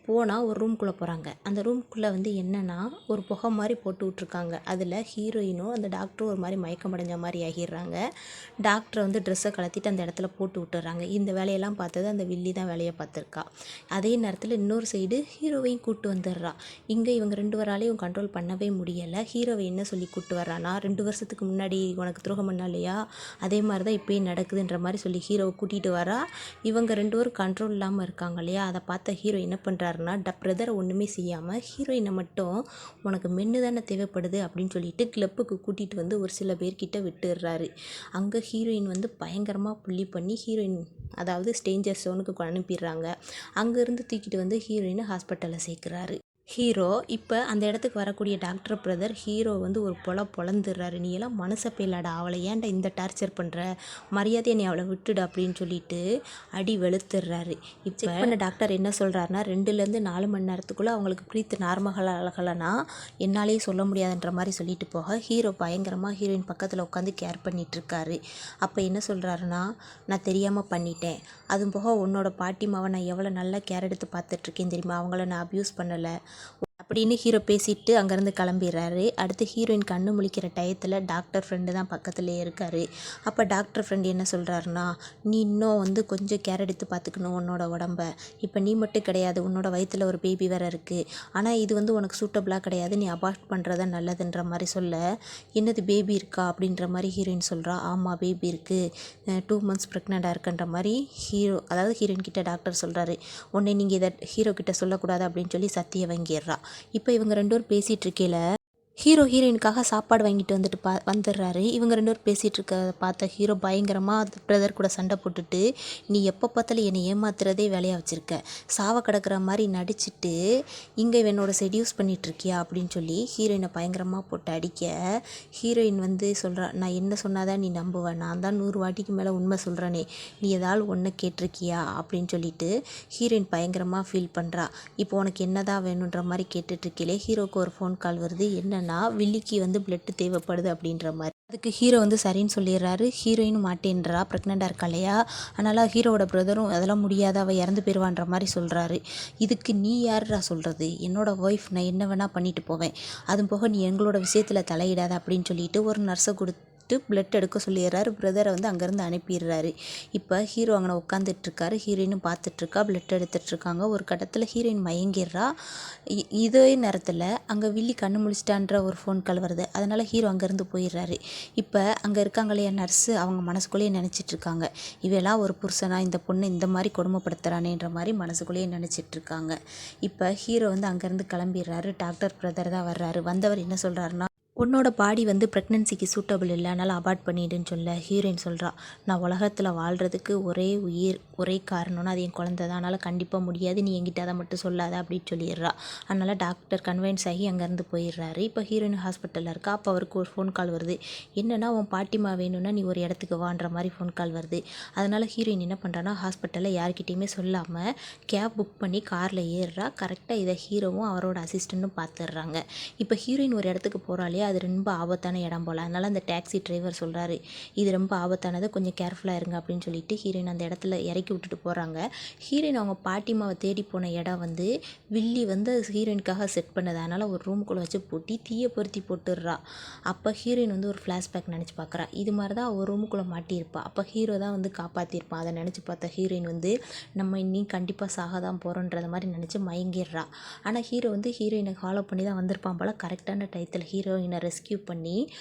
Speaker 1: போனால் ஒரு ரூம்குள்ளே போகிறாங்க. அந்த ரூம்குள்ளே வந்து என்னென்னா ஒரு புகை மாதிரி போட்டு விட்ருக்காங்க. அதில் ஹீரோயினும் அந்த டாக்டரும் ஒரு மாதிரி மயக்கம் அடைஞ்ச மாதிரி ஆகிடுறாங்க. டாக்டரை வந்து ட்ரெஸ்ஸை கலத்திட்டு அந்த இடத்துல போட்டு விட்டுறாங்க. இந்த வேலையெல்லாம் பார்த்தது அந்த வில்லி தான் வேலையை பார்த்துருக்கா. அதே நேரத்தில் இன்னொரு சைடு ஹீரோவையும் கூப்பிட்டு வந்துடுறா. இங்கே இவங்க 2 பேராலையும் கண்ட்ரோல் பண்ணவே முடியலை. ஹீரோவை என்ன சொல்லி கூப்பிட்டு வர்றானா, 2 வருஷத்துக்கு முன்னாடி உனக்கு துரோகம் பண்ணா இல்லையா, அதே மாதிரி தான் இப்போயே நடக்குதுன்ற மாதிரி சொல்லி ஹீரோவை கூட்டிகிட்டு வரா. இவங்க 2 பேரும் கண்ட்ரோல் இல்லாமல் இருக்காங்க இல்லையா, அதை பார்த்த ஹீரோ என்ன பண்ணுறாரு, பிரதரை ஒன்றுமே செய்யாமல் ஹீரோயினை மட்டும் உனக்கு மென்று தானே தேவைப்படுது அப்படின்னு சொல்லிட்டு கிளப்புக்கு கூட்டிகிட்டு வந்து ஒரு சில பேர்கிட்ட விட்டுடுறாரு. அங்கே ஹீரோயின் வந்து பயங்கரமாக புள்ளி பண்ணி ஹீரோயின் அதாவது ஸ்டேஞ்சர் ஜோனுக்கு அனுப்பிடுறாங்க. அங்கேருந்து தூக்கிட்டு வந்து ஹீரோயினை ஹாஸ்பிட்டலில் சேர்க்குறாரு. ஹீரோ இப்போ அந்த இடத்துக்கு வரக்கூடிய டாக்டர் பிரதர் ஹீரோ வந்து ஒரு பொழந்துடுறாரு. நீ எல்லாம் மனச பேலாடா, அவளை ஏன்டா இந்த டார்ச்சர் பண்ணுற, மரியாதையை நீ அவளை விட்டுடு அப்படின்னு சொல்லிட்டு அடி வெளுத்துடுறாரு. இப்போ செக் பண்ண டாக்டர் என்ன சொல்கிறாருன்னா, 2லேருந்து 4 மணி நேரத்துக்குள்ளே அவங்களுக்கு ப்ரீத்து நார்மலாகலைன்னா என்னாலேயே சொல்ல முடியாதுன்ற மாதிரி சொல்லிட்டு போக ஹீரோ பயங்கரமாக ஹீரோயின் பக்கத்தில் உட்காந்து கேர் பண்ணிகிட்ருக்காரு. அப்போ என்ன சொல்கிறாருன்னா, நான் தெரியாமல் பண்ணிட்டேன், அதுவும் போக உன்னோட பாட்டி மாவை நான் எவ்வளோ நல்லா கேர் எடுத்து பார்த்துட்ருக்கேன் தெரியுமா, அவங்கள நான் அப்யூஸ் பண்ணலை அப்படின்னு ஹீரோ பேசிட்டு அங்கேருந்து கிளம்பிடுறாரு. அடுத்து ஹீரோயின் கண்ணு முழிக்கிற டயத்தில் டாக்டர் ஃப்ரெண்டு தான் பக்கத்துலேயே இருக்கார். அப்போ டாக்டர் ஃப்ரெண்டு என்ன சொல்கிறாருன்னா, நீ இன்னும் வந்து கொஞ்சம் கேர் எடுத்து பார்த்துக்கணும் உன்னோட உடம்ப, இப்போ நீ மட்டும் கிடையாது, உன்னோட வயிற்றில் ஒரு பேபி வேறு இருக்குது, ஆனால் இது வந்து உனக்கு சூட்டபிளாக கிடையாது, நீ அபார்ட் பண்ணுறதா நல்லதுன்ற மாதிரி சொல்ல, என்னது பேபி இருக்கா அப்படின்ற மாதிரி ஹீரோயின் சொல்கிறா. ஆமாம் பேபி இருக்குது, 2 மந்த்ஸ் ப்ரெக்னெண்ட்டாக இருக்குன்ற மாதிரி அதாவது ஹீரோயின் கிட்ட டாக்டர் சொல்கிறாரு. உடனே நீங்கள் இதை ஹீரோ கிட்ட சொல்லக்கூடாது அப்படின்னு சொல்லி சத்திய வாங்கிடுறா. இப்போ இவங்க 2 பேரும் பேசிகிட்டு இருக்கையில் ஹீரோ ஹீரோயினுக்காக சாப்பாடு வாங்கிட்டு வந்துட்டு வந்துடுறாரு. இவங்க 2 பேரும் பேசிகிட்டு இருக்க பார்த்த ஹீரோ பயங்கரமாக பிரதர் கூட சண்டை போட்டுட்டு, நீ எப்போ பார்த்தாலும் என்னை ஏமாத்துறதே வேலையாக வச்சுருக்க, சாவ கிடக்கிற மாதிரி நடிச்சுட்டு இங்கே என்னோட செடியூஸ் பண்ணிகிட்ருக்கியா அப்படின்னு சொல்லி ஹீரோயினை பயங்கரமாக போட்டு அடிக்க, ஹீரோயின் வந்து சொல்கிறா, நான் என்ன சொன்னாதான் நீ நம்புவேன், நான் தான் 100 வாட்டிக்கு மேலே உண்மை சொல்கிறேனே, நீ ஏதாவது ஒன்று கேட்டிருக்கியா அப்படின்னு சொல்லிட்டு ஹீரோயின் பயங்கரமாக ஃபீல் பண்ணுறா. இப்போ உனக்கு என்னதான் வேணுன்ற மாதிரி கேட்டுட்ருக்கீங்களே ஹீரோவுக்கு ஒரு ஃபோன் கால் வருது. என்னென்னா வில்லிக்கு வந்து பிளட் தேவைப்படுது அப்படின்ற மாதிரி. அதுக்கு ஹீரோ வந்து சரின்னு சொல்லிடுறாரு. ஹீரோயினும் மாட்டேன்றா, ப்ரெக்னெண்ட்டாக இருக்கா இல்லையா, அதனால் ஹீரோவோட பிரதரும் அதெல்லாம் முடியாத, அவள் இறந்து போயிடுவான்ற மாதிரி சொல்கிறாரு. இதுக்கு நீ யாருடா சொல்கிறது, என்னோட ஒய்ஃப், நான் என்ன வேணால் பண்ணிட்டு போவேன், அதுவும் போக நீ எங்களோட விஷயத்தில் தலையிடாத அப்படின்னு சொல்லிட்டு ஒரு நர்ஸை வச்சுட்டு பிளட் எடுக்க சொல்லிடுறாரு. பிரதரை வந்து அங்கேருந்து அனுப்பிடுறாரு. இப்போ ஹீரோ அங்கே உட்காந்துட்ருக்காரு. ஹீரோயினும் பார்த்துட்ருக்கா, பிளட் எடுத்துட்ருக்காங்க. ஒரு கட்டத்தில் ஹீரோயின் மயங்கிடுறா. இதே நேரத்தில் அங்கே வில்லி கண்ணு முழிச்சிட்டான்ற ஒரு ஃபோன் கால் வருது. அதனால் ஹீரோ அங்கேருந்து போயிடுறாரு. இப்போ அங்கே இருக்காங்க இல்லையா நர்ஸு, அவங்க மனசுக்குள்ளேயே நினச்சிட்ருக்காங்க, இவெல்லாம் ஒரு புருஷனா இந்த பொண்ணு இந்த மாதிரி கொடுமைப்படுத்துகிறானேன்ற மாதிரி மனசுக்குள்ளேயே நினச்சிட்ருக்காங்க. இப்போ ஹீரோ வந்து அங்கேருந்து கிளம்பிடுறாரு. டாக்டர் பிரதர் தான் வர்றாரு. வந்தவர் என்ன சொல்கிறாருன்னா, உன்னோட பாடி வந்து ப்ரெக்னன்சிக்கு சூட்டபிள் இல்லை, அதனால் அபார்ட் பண்ணிடுன்னு சொல்ல ஹீரோயின் சொல்கிறா, நான் உலகத்தில் வாழ்கிறதுக்கு ஒரே உயிர் ஒரே காரணம்னா அது என் குழந்தை தான், அதனால் கண்டிப்பாக முடியாது, நீ என்கிட்ட அதை மட்டும் சொல்லாத அப்படின்னு சொல்லிடுறா. அதனால் டாக்டர் கன்வின்ஸ் ஆகி அங்கேருந்து போயிடுறாரு. இப்போ ஹீரோயின் ஹாஸ்பிட்டலில் இருக்கா. அப்போ அவருக்கு ஒரு ஃபோன் கால் வருது. என்னென்னா உன் பாட்டிமா வேணும்னா நீ ஒரு இடத்துக்கு வான்ற மாதிரி ஃபோன் கால் வருது. அதனால் ஹீரோயின் என்ன பண்ணுறான்னா ஹாஸ்பிட்டலில் யார்கிட்டையுமே சொல்லாமல் கேப் புக் பண்ணி காரில் ஏறுறா. கரெக்டாக இதை ஹீரோவும் அவரோட அசிஸ்டண்ட்டும் பார்த்துடுறாங்க. இப்போ ஹீரோயின் ஒரு இடத்துக்கு போகிறாலே அது ரொம்ப ஆபத்தான இடம் போல். அதனால் அந்த டாக்ஸி டிரைவர் சொல்கிறாரு, இது ரொம்ப ஆபத்தானது, கொஞ்சம் கேர்ஃபுல்லாக இருங்க அப்படின்னு சொல்லிட்டு ஹீரோயின் அந்த இடத்துல இறக்கி விட்டுட்டு போகிறாங்க. ஹீரோயின் அவங்க பாட்டிமாவை தேடி போன இடம் வந்து வில்லி வந்து ஹீரோயினுக்காக செட் பண்ணது. அதனால் ஒரு ரூமுக்குள்ளே வச்சு பூட்டி தீயை பொருத்தி போட்டுடுறா. அப்போ ஹீரோயின் வந்து ஒரு ஃப்ளாஷ்பேக் நினச்சி பார்க்குறா. இது மாதிரி தான் ஒரு ரூமுக்குள்ளே மாட்டியிருப்பா. அப்போ ஹீரோ தான் வந்து காப்பாற்றிருப்பான். அதை நினச்சி பார்த்த ஹீரோயின் வந்து நம்ம இன்னி கண்டிப்பாக சாக தான் போகிறோன்றத மாதிரி நினச்சி மயங்கிடுறா. ஆனால் ஹீரோ வந்து ஹீரோயினை ஃபாலோ பண்ணி தான் வந்திருப்பான் போல். கரெக்டான டயத்தில் ஹீரோயினை ரெஸ்கியூ பண்ணி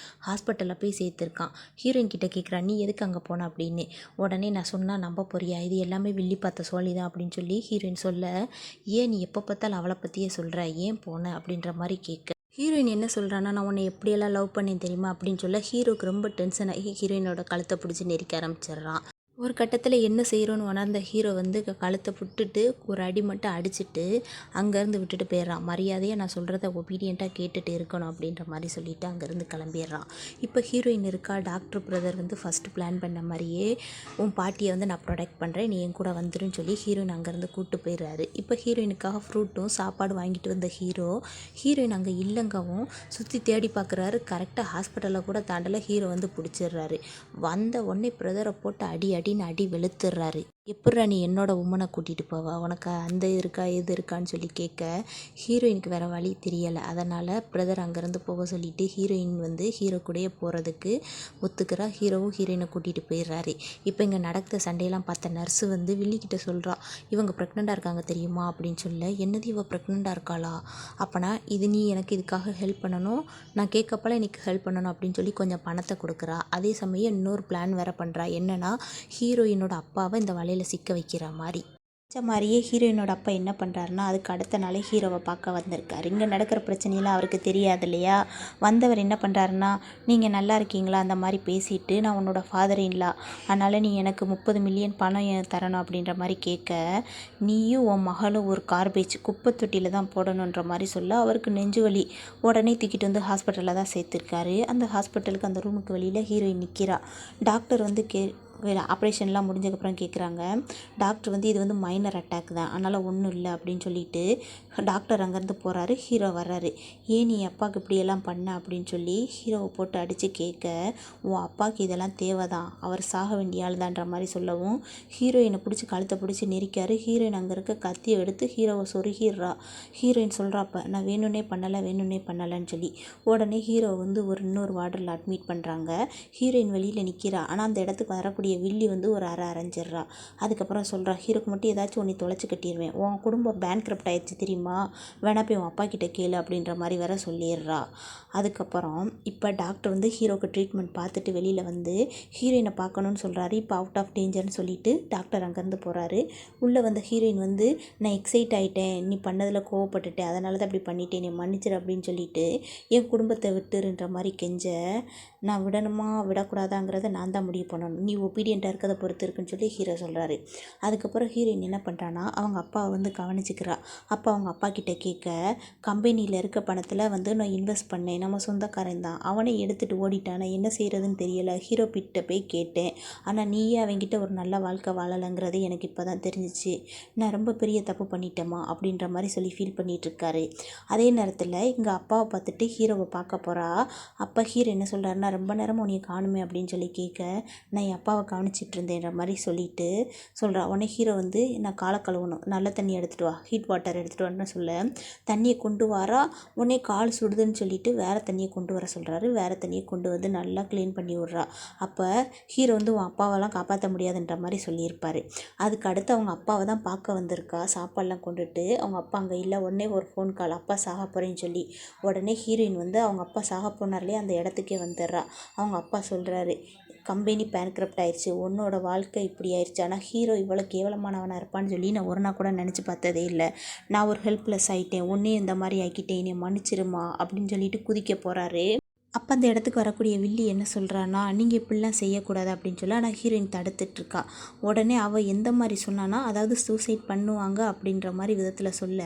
Speaker 1: ஹாஸ்பிட்டலில் போய் சேர்த்துருக்கான். ஹீரோயின் கிட்ட கேட்குறா, நீ எதுக்கு அங்கே போன அப்படின்னு. உடனே நான் சொன்னால் நம்ப போறியா, இது எல்லாமே வில்லி பார்த்த சோழி தான் அப்படின்னு சொல்லி ஹீரோயின் சொல்ல, ஏன் நீ எப்போ பார்த்தாலும் அவளை பற்றியே சொல்கிற, ஏன் போன அப்படின்ற மாதிரி கேட்க ஹீரோயின் என்ன சொல்கிறான்னா, நான் உன்னை எப்படியெல்லாம் லவ் பண்ணேன் தெரியுமா அப்படின்னு சொல்ல ஹீரோக்கு ரொம்ப டென்ஷன் ஆகி ஹீரோயினோட கழுத்தை பிடிச்சி நெரிக்க ஆரம்பிச்சிடுறான். ஒரு கட்டத்தில் என்ன செய்கிறோன்னு உணர்ந்த ஹீரோ வந்து கழுத்தை விட்டுட்டு ஒரு அடி மட்டும் அடிச்சுட்டு அங்கேருந்து விட்டுட்டு போயிடுறான். மரியாதையாக நான் சொல்கிறத ஒபீடியண்ட்டாக கேட்டுட்டு இருக்கணும் அப்படின்ற மாதிரி சொல்லிவிட்டு அங்கேருந்து கிளம்பிடுறான். இப்போ ஹீரோயின் இருக்கா. டாக்டர் பிரதர் வந்து ஃபஸ்ட்டு பிளான் பண்ண மாதிரியே உன் பாட்டியை வந்து நான் ப்ரொடெக்ட் பண்ணுறேன், நீ என் கூட வந்துருன்னு சொல்லி ஹீரோயின் அங்கேருந்து கூப்பிட்டு போயிடுறாரு. இப்போ ஹீரோயினுக்காக ஃப்ரூட்டும் சாப்பாடு வாங்கிட்டு வந்த ஹீரோயின் அங்கே இல்லைங்கவும் சுற்றி தேடி பார்க்குறாரு. கரெக்டாக ஹாஸ்பிட்டலில் கூட தாண்டலை. ஹீரோ வந்து பிடிச்சிடுறாரு. வந்த உடனே பிரதரை போட்டு அடி வெளுத்துடுறாரு. எப்பட்றா நீ என்னோட உமனை கூட்டிகிட்டு போவா, உனக்கு அந்த இருக்கா எது இருக்கான்னு சொல்லி கேட்க ஹீரோயினுக்கு வேறு வழி தெரியலை. அதனால் பிரதர் அங்கேருந்து போக சொல்லிவிட்டு ஹீரோயின் வந்து ஹீரோ கூடயே போகிறதுக்கு ஒத்துக்கிறா. ஹீரோவும் ஹீரோயினை கூட்டிகிட்டு போயிடுறாரு. இப்போ இங்கே நடக்கிற சண்டையெல்லாம் பார்த்த நர்ஸு வந்து வில்லிக்கிட்ட சொல்கிறா, இவங்க ப்ரெக்னெண்ட்டாக இருக்காங்க தெரியுமா அப்படின்னு சொல்ல, என்னது இவ ப்ரெக்னெண்ட்டாக இருக்காளா, அப்போனா இது நீ எனக்கு இதுக்காக ஹெல்ப் பண்ணணும், நான் கேட்கப்பல எனக்கு ஹெல்ப் பண்ணணும் அப்படின்னு சொல்லி கொஞ்சம் பணத்தை கொடுக்குறா. அதே சமயம் இன்னொரு பிளான் வேறு பண்ணுறா. என்னென்னா ஹீரோயினோட அப்பாவை இந்த வலையில் சிக்க வைக்கிற மாதிரி. மாதிரியே ஹீரோயினோட அப்பா என்ன பண்ணுறாருன்னா, அதுக்கு அடுத்த நாளே ஹீரோவை பார்க்க வந்திருக்காரு. இங்கே நடக்கிற பிரச்சனையெல்லாம் அவருக்கு தெரியாது இல்லையா. வந்தவர் என்ன பண்ணுறாருன்னா, நீங்கள் நல்லா இருக்கீங்களா அந்த மாதிரி பேசிட்டு, நான் உன்னோட ஃபாதர் இல்லா, அதனால் நீ எனக்கு 30 மில்லியன் பணம் தரணும் அப்படின்ற மாதிரி கேட்க, நீயும் உன் மகளும் ஒரு கார்பேஜ் குப்பை தொட்டியில் தான் போடணுன்ற மாதிரி சொல்ல அவருக்கு நெஞ்சு வலி. உடனே தூக்கிட்டு வந்து ஹாஸ்பிட்டலில் தான் சேர்த்துருக்காரு. அந்த ஹாஸ்பிட்டலுக்கு அந்த ரூமுக்கு வெளியில் ஹீரோயின் நிற்கிறா. டாக்டர் வந்து ஆப்ரேஷன்லாம் முடிஞ்சதுக்கப்புறம் கேட்குறாங்க. டாக்டர் வந்து இது வந்து மைனர் அட்டாக் தான், அதனால் ஒன்றும் இல்லை அப்படின்னு சொல்லிட்டு டாக்டர் அங்கேருந்து போகிறாரு. ஹீரோ வர்றாரு. ஏன் நீ அப்பாவுக்கு இப்படியெல்லாம் பண்ண அப்படின்னு சொல்லி ஹீரோவை போட்டு அடித்து கேட்க, உன் அப்பாவுக்கு இதெல்லாம் தேவை தான், அவர் சாக வேண்டிய ஆள் தான்ற மாதிரி சொல்லவும் ஹீரோயினை பிடிச்சி கழுத்தை பிடிச்சி நெரிக்காரு. ஹீரோயின் அங்கே இருக்க கத்தியை எடுத்து ஹீரோவை சொருகிடுறா. ஹீரோயின் சொல்கிறாப்ப, நான் வேணும்னே பண்ணலைன்னு சொல்லி. உடனே ஹீரோ வந்து இன்னொரு வார்டில் அட்மிட் பண்ணுறாங்க. ஹீரோயின் வெளியில் நிற்கிறா. ஆனால் அந்த இடத்துக்கு வரக்கூடிய வில்லி வந்து ஒரு அரைஞ்சிட்றா. அதுக்கப்புறம் சொல்கிறா, ஹீரோக்கு மட்டும் ஏதாச்சும் ஒன்று தொலைச்சி கட்டிடுவேன், உன் குடும்பம் பேங்க்ரப்ட் ஆயிடுச்சு தெரியுமா, வேணா போய் உன் அப்பா கிட்ட கேளு அப்படின்ற மாதிரி வேற சொல்லிடுறா. அதுக்கப்புறம் இப்போ டாக்டர் வந்து ஹீரோக்கு ட்ரீட்மெண்ட் பார்த்துட்டு வெளியில் வந்து ஹீரோயினை பார்க்கணுன்னு சொல்கிறாரு. இப்போ அவுட் ஆஃப் டேஞ்சர்னு சொல்லிட்டு டாக்டர் அங்கேருந்து போகிறாரு. உள்ளே வந்த ஹீரோயின் வந்து, நான் எக்ஸைட் ஆகிட்டேன், நீ பண்ணதில் கோவப்பட்டுட்டேன், அதனால தான் அப்படி பண்ணிட்டேன், நீ மன்னிச்சிரு அப்படின்னு சொல்லிட்டு என் குடும்பத்தை விட்டுருன்ற மாதிரி கெஞ்ச, நான் விடணுமா விடக்கூடாதாங்கிறத நான் தான் முடிவு பண்ணணும், நீ ஒபீடியண்ட்டாக இருக்கிறத பொறுத்து இருக்குன்னு சொல்லி ஹீரோ சொல்கிறாரு. அதுக்கப்புறம் ஹீரோயின் என்ன பண்ணுறான்னா, அவங்க அப்பாவை வந்து கவனிச்சிக்கிறா. அப்போ அவங்க அப்பா கிட்ட கேட்க, கம்பெனியில் இருக்க பணத்தில் வந்து நான் இன்வெஸ்ட் பண்ணேன், நம்ம சொந்தக்காரன் தான், அவனே எடுத்துகிட்டு ஓடிட்டான், நான் என்ன செய்கிறதுன்னு தெரியலை, ஹீரோ கிட்ட போய் கேட்டேன், ஆனால் நீயே அவங்கிட்ட ஒரு நல்ல வாழ்க்கை வாழலைங்கிறது எனக்கு இப்போ தான் தெரிஞ்சிச்சு, நான் ரொம்ப பெரிய தப்பு பண்ணிட்டேம்மா அப்படின்ற மாதிரி சொல்லி ஃபீல் பண்ணிகிட்ருக்காரு. அதே நேரத்தில் இங்கே அப்பாவை பார்த்துட்டு ஹீரோவை பார்க்க போகிறா. அப்போ ஹீரோ என்ன சொல்கிறாருன்னா, ரொம்ப நேரமாக உன்னை காணுமே அப்படின்னு சொல்லி கேட்க, நான் என் அப்பாவை கவனிச்சிட்டு இருந்தேன்ற மாதிரி சொல்லிட்டு சொல்கிறா. உடனே ஹீரோ வந்து நான் காலை கழுவணும், நல்ல தண்ணி எடுத்துகிட்டு வா, ஹீட் வாட்டர் எடுத்துகிட்டு வான்னு சொல்ல தண்ணியை கொண்டு வரா. உடனே கால் சுடுதுன்னு சொல்லிட்டு வேறு தண்ணியை கொண்டு வர சொல்கிறாரு. வேறு தண்ணியை கொண்டு வந்து நல்லா க்ளீன் பண்ணி விட்றா. அப்போ ஹீரோ வந்து உன் அப்பாவெல்லாம் காப்பாற்ற முடியாதுன்ற மாதிரி சொல்லியிருப்பார். அதுக்கு அடுத்து அவங்க அப்பாவை தான் பார்க்க வந்திருக்கா சாப்பாடெலாம் கொண்டுட்டு. அவங்க அப்பா அங்கே இல்லை. உடனே ஒரு ஃபோன் கால், அப்பா சாக போகிறேன்னு சொல்லி. உடனே ஹீரோயின் வந்து அவங்க அப்பா சாக போனார்லேயே அந்த இடத்துக்கே வந்துடுறா. அவங்க அப்பா சொல்கிறாரு, கம்பெனி பேன்க்ரப்ட் ஆயிடுச்சு, உன்னோட வாழ்க்கை இப்படி ஆயிடுச்சு. ஆனால் ஹீரோ இவ்வளோ கேவலமானவனாக இருப்பான்னு சொல்லி நான் ஒரு நாள் கூட நினச்சி பார்த்ததே இல்லை. நான் ஒரு ஹெல்ப்லெஸ் ஆகிட்டேன், உன்னையும் இந்த மாதிரி ஆக்கிட்டேன், என்னை மன்னிச்சிருமா அப்படின்னு சொல்லிட்டு குதிக்க போகிறாரு. அப்போ அந்த இடத்துக்கு வரக்கூடிய வில்லி என்ன சொல்கிறான்னா, நீங்கள் இப்படிலாம் செய்யக்கூடாது அப்படின்னு சொல்லி. ஆனால் ஹீரோயின் தடுத்துட்ருக்கா. உடனே அவள் எந்த மாதிரி சொன்னான்னா, அதாவது சூசைட் பண்ணுவாங்க அப்படின்ற மாதிரி விதத்தில் சொல்ல